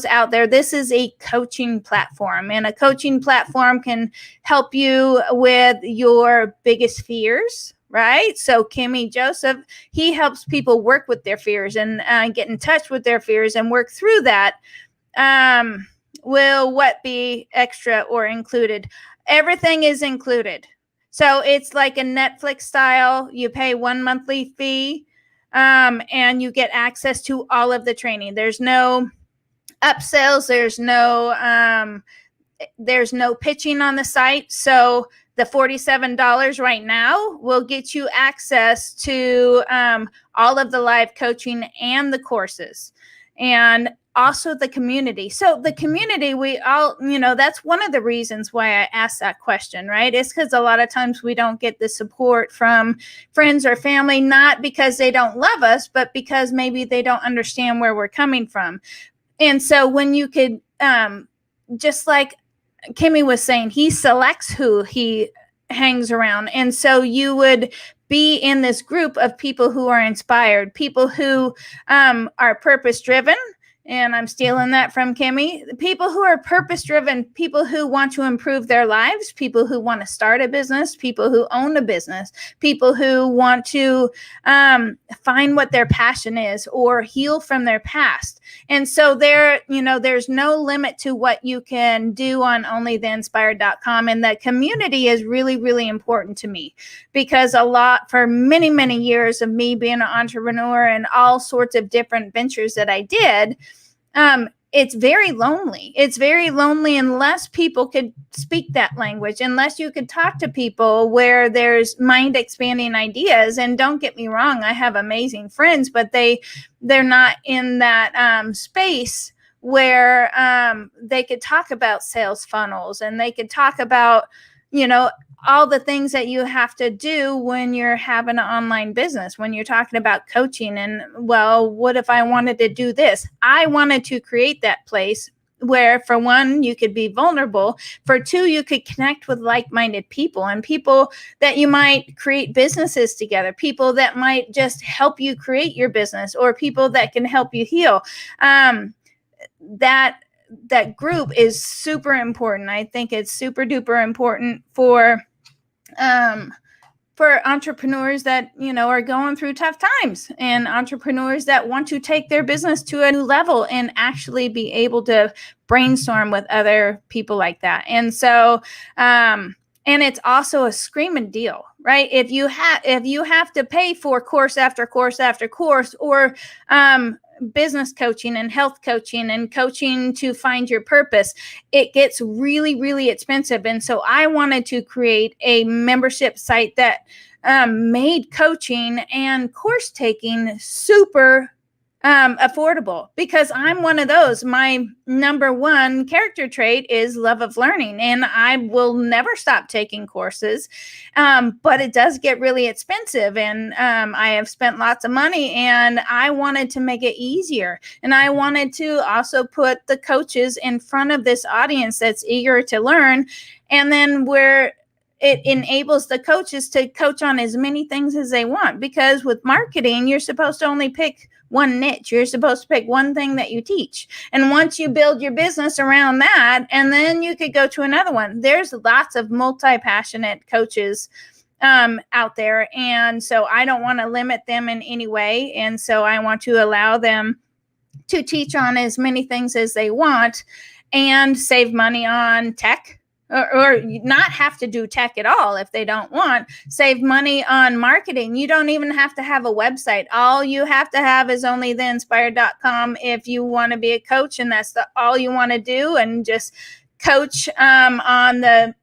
out there. This is a coaching platform, and a coaching platform can help you with your biggest fears, right? So Kemy Joseph, he helps people work with their fears and get in touch with their fears and work through that. Will what be extra or included? Everything is included. So it's like a Netflix style. You pay one monthly fee, and you get access to all of the training. There's no upsells. There's no pitching on the site. So the $47 right now will get you access to all of the live coaching and the courses, and also the community. So the community, we all, that's one of the reasons why I asked that question, right? It's because a lot of times we don't get the support from friends or family, not because they don't love us, but because maybe they don't understand where we're coming from. And so when you could, just like Kemy was saying, he selects who he hangs around. And so you would be in this group of people who are inspired, people who are purpose driven. And I'm stealing that from Kemy. People who are purpose driven, people who want to improve their lives, people who want to start a business, people who own a business, people who want to find what their passion is or heal from their past. And so there's no limit to what you can do on onlytheinspired.com. And that community is really, really important to me, because for many, many years of me being an entrepreneur and all sorts of different ventures that I did, it's very lonely. It's very lonely unless people could speak that language, unless you could talk to people where there's mind expanding ideas. And don't get me wrong, I have amazing friends, but they're not in that space where they could talk about sales funnels, and they could talk about, all the things that you have to do when you're having an online business, when you're talking about coaching. And, well, what if I wanted to do this? I wanted to create that place where, for one, you could be vulnerable. For two, you could connect with like-minded people, and people that you might create businesses together, people that might just help you create your business, or people that can help you heal. That group is super important. I think it's super duper important for entrepreneurs that, are going through tough times, and entrepreneurs that want to take their business to a new level and actually be able to brainstorm with other people like that. And so, and it's also a screaming deal, right? If you have to pay for course after course after course, or business coaching and health coaching and coaching to find your purpose, it gets really, really expensive. And so I wanted to create a membership site that made coaching and course taking super affordable, because I'm one of those. My number one character trait is love of learning, and I will never stop taking courses. But it does get really expensive, and I have spent lots of money, and I wanted to make it easier. And I wanted to also put the coaches in front of this audience that's eager to learn, and then where it enables the coaches to coach on as many things as they want. Because with marketing, you're supposed to only pick one niche. You're supposed to pick one thing that you teach. And once you build your business around that, and then you could go to another one. There's lots of multi-passionate coaches out there. And so I don't want to limit them in any way. And so I want to allow them to teach on as many things as they want and save money on tech, or not have to do tech at all if they don't want. Save money on marketing. You don't even have to have a website. All you have to have is onlytheinspired.com if you want to be a coach, and that's all you want to do, and just coach on the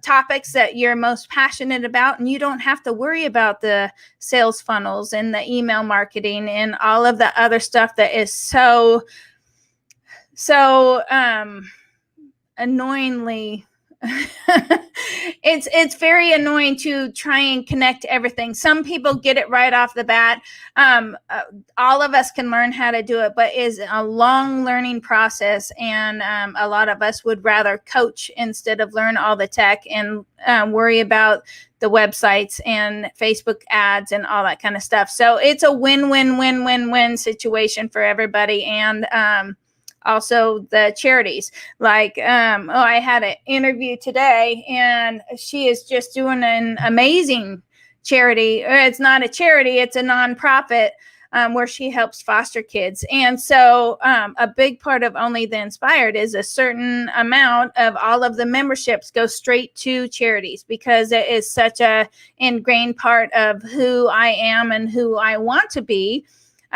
topics that you're most passionate about. And you don't have to worry about the sales funnels and the email marketing and all of the other stuff that is so annoyingly it's very annoying to try and connect everything. Some people get it right off the bat. All of us can learn how to do it, but it's a long learning process. And a lot of us would rather coach instead of learn all the tech and worry about the websites and Facebook ads and all that kind of stuff. So it's a win-win-win-win-win situation for everybody. And also the charities. Like, I had an interview today, and she is just doing an amazing charity. It's not a charity, it's a nonprofit where she helps foster kids. And so a big part of Only the Inspired is a certain amount of all of the memberships go straight to charities, because it is such a ingrained part of who I am and who I want to be.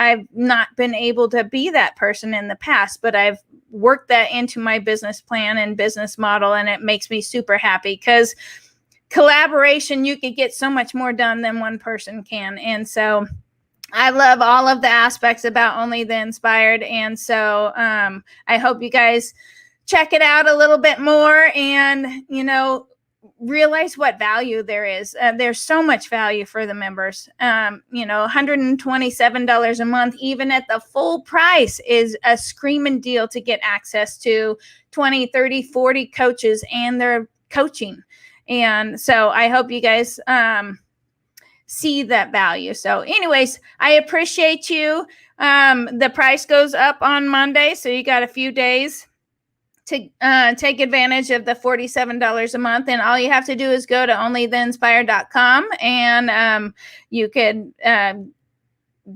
I've not been able to be that person in the past, but I've worked that into my business plan and business model, and it makes me super happy, because collaboration, you could get so much more done than one person can. And so I love all of the aspects about Only the Inspired. And so I hope you guys check it out a little bit more and, realize what value there is. There's so much value for the members. $127 a month, even at the full price, is a screaming deal to get access to 20, 30, 40 coaches and their coaching. And so I hope you guys see that value. So anyways, I appreciate you. The price goes up on Monday, so you got a few days to take advantage of the $47 a month. And all you have to do is go to onlytheinspired.com, and you could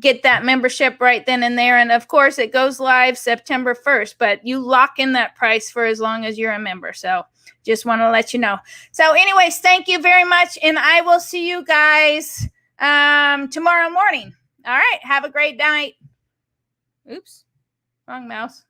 get that membership right then and there. And of course, it goes live September 1st, but you lock in that price for as long as you're a member. So just want to let you know. So anyways, thank you very much. And I will see you guys tomorrow morning. All right. Have a great night. Oops, wrong mouse.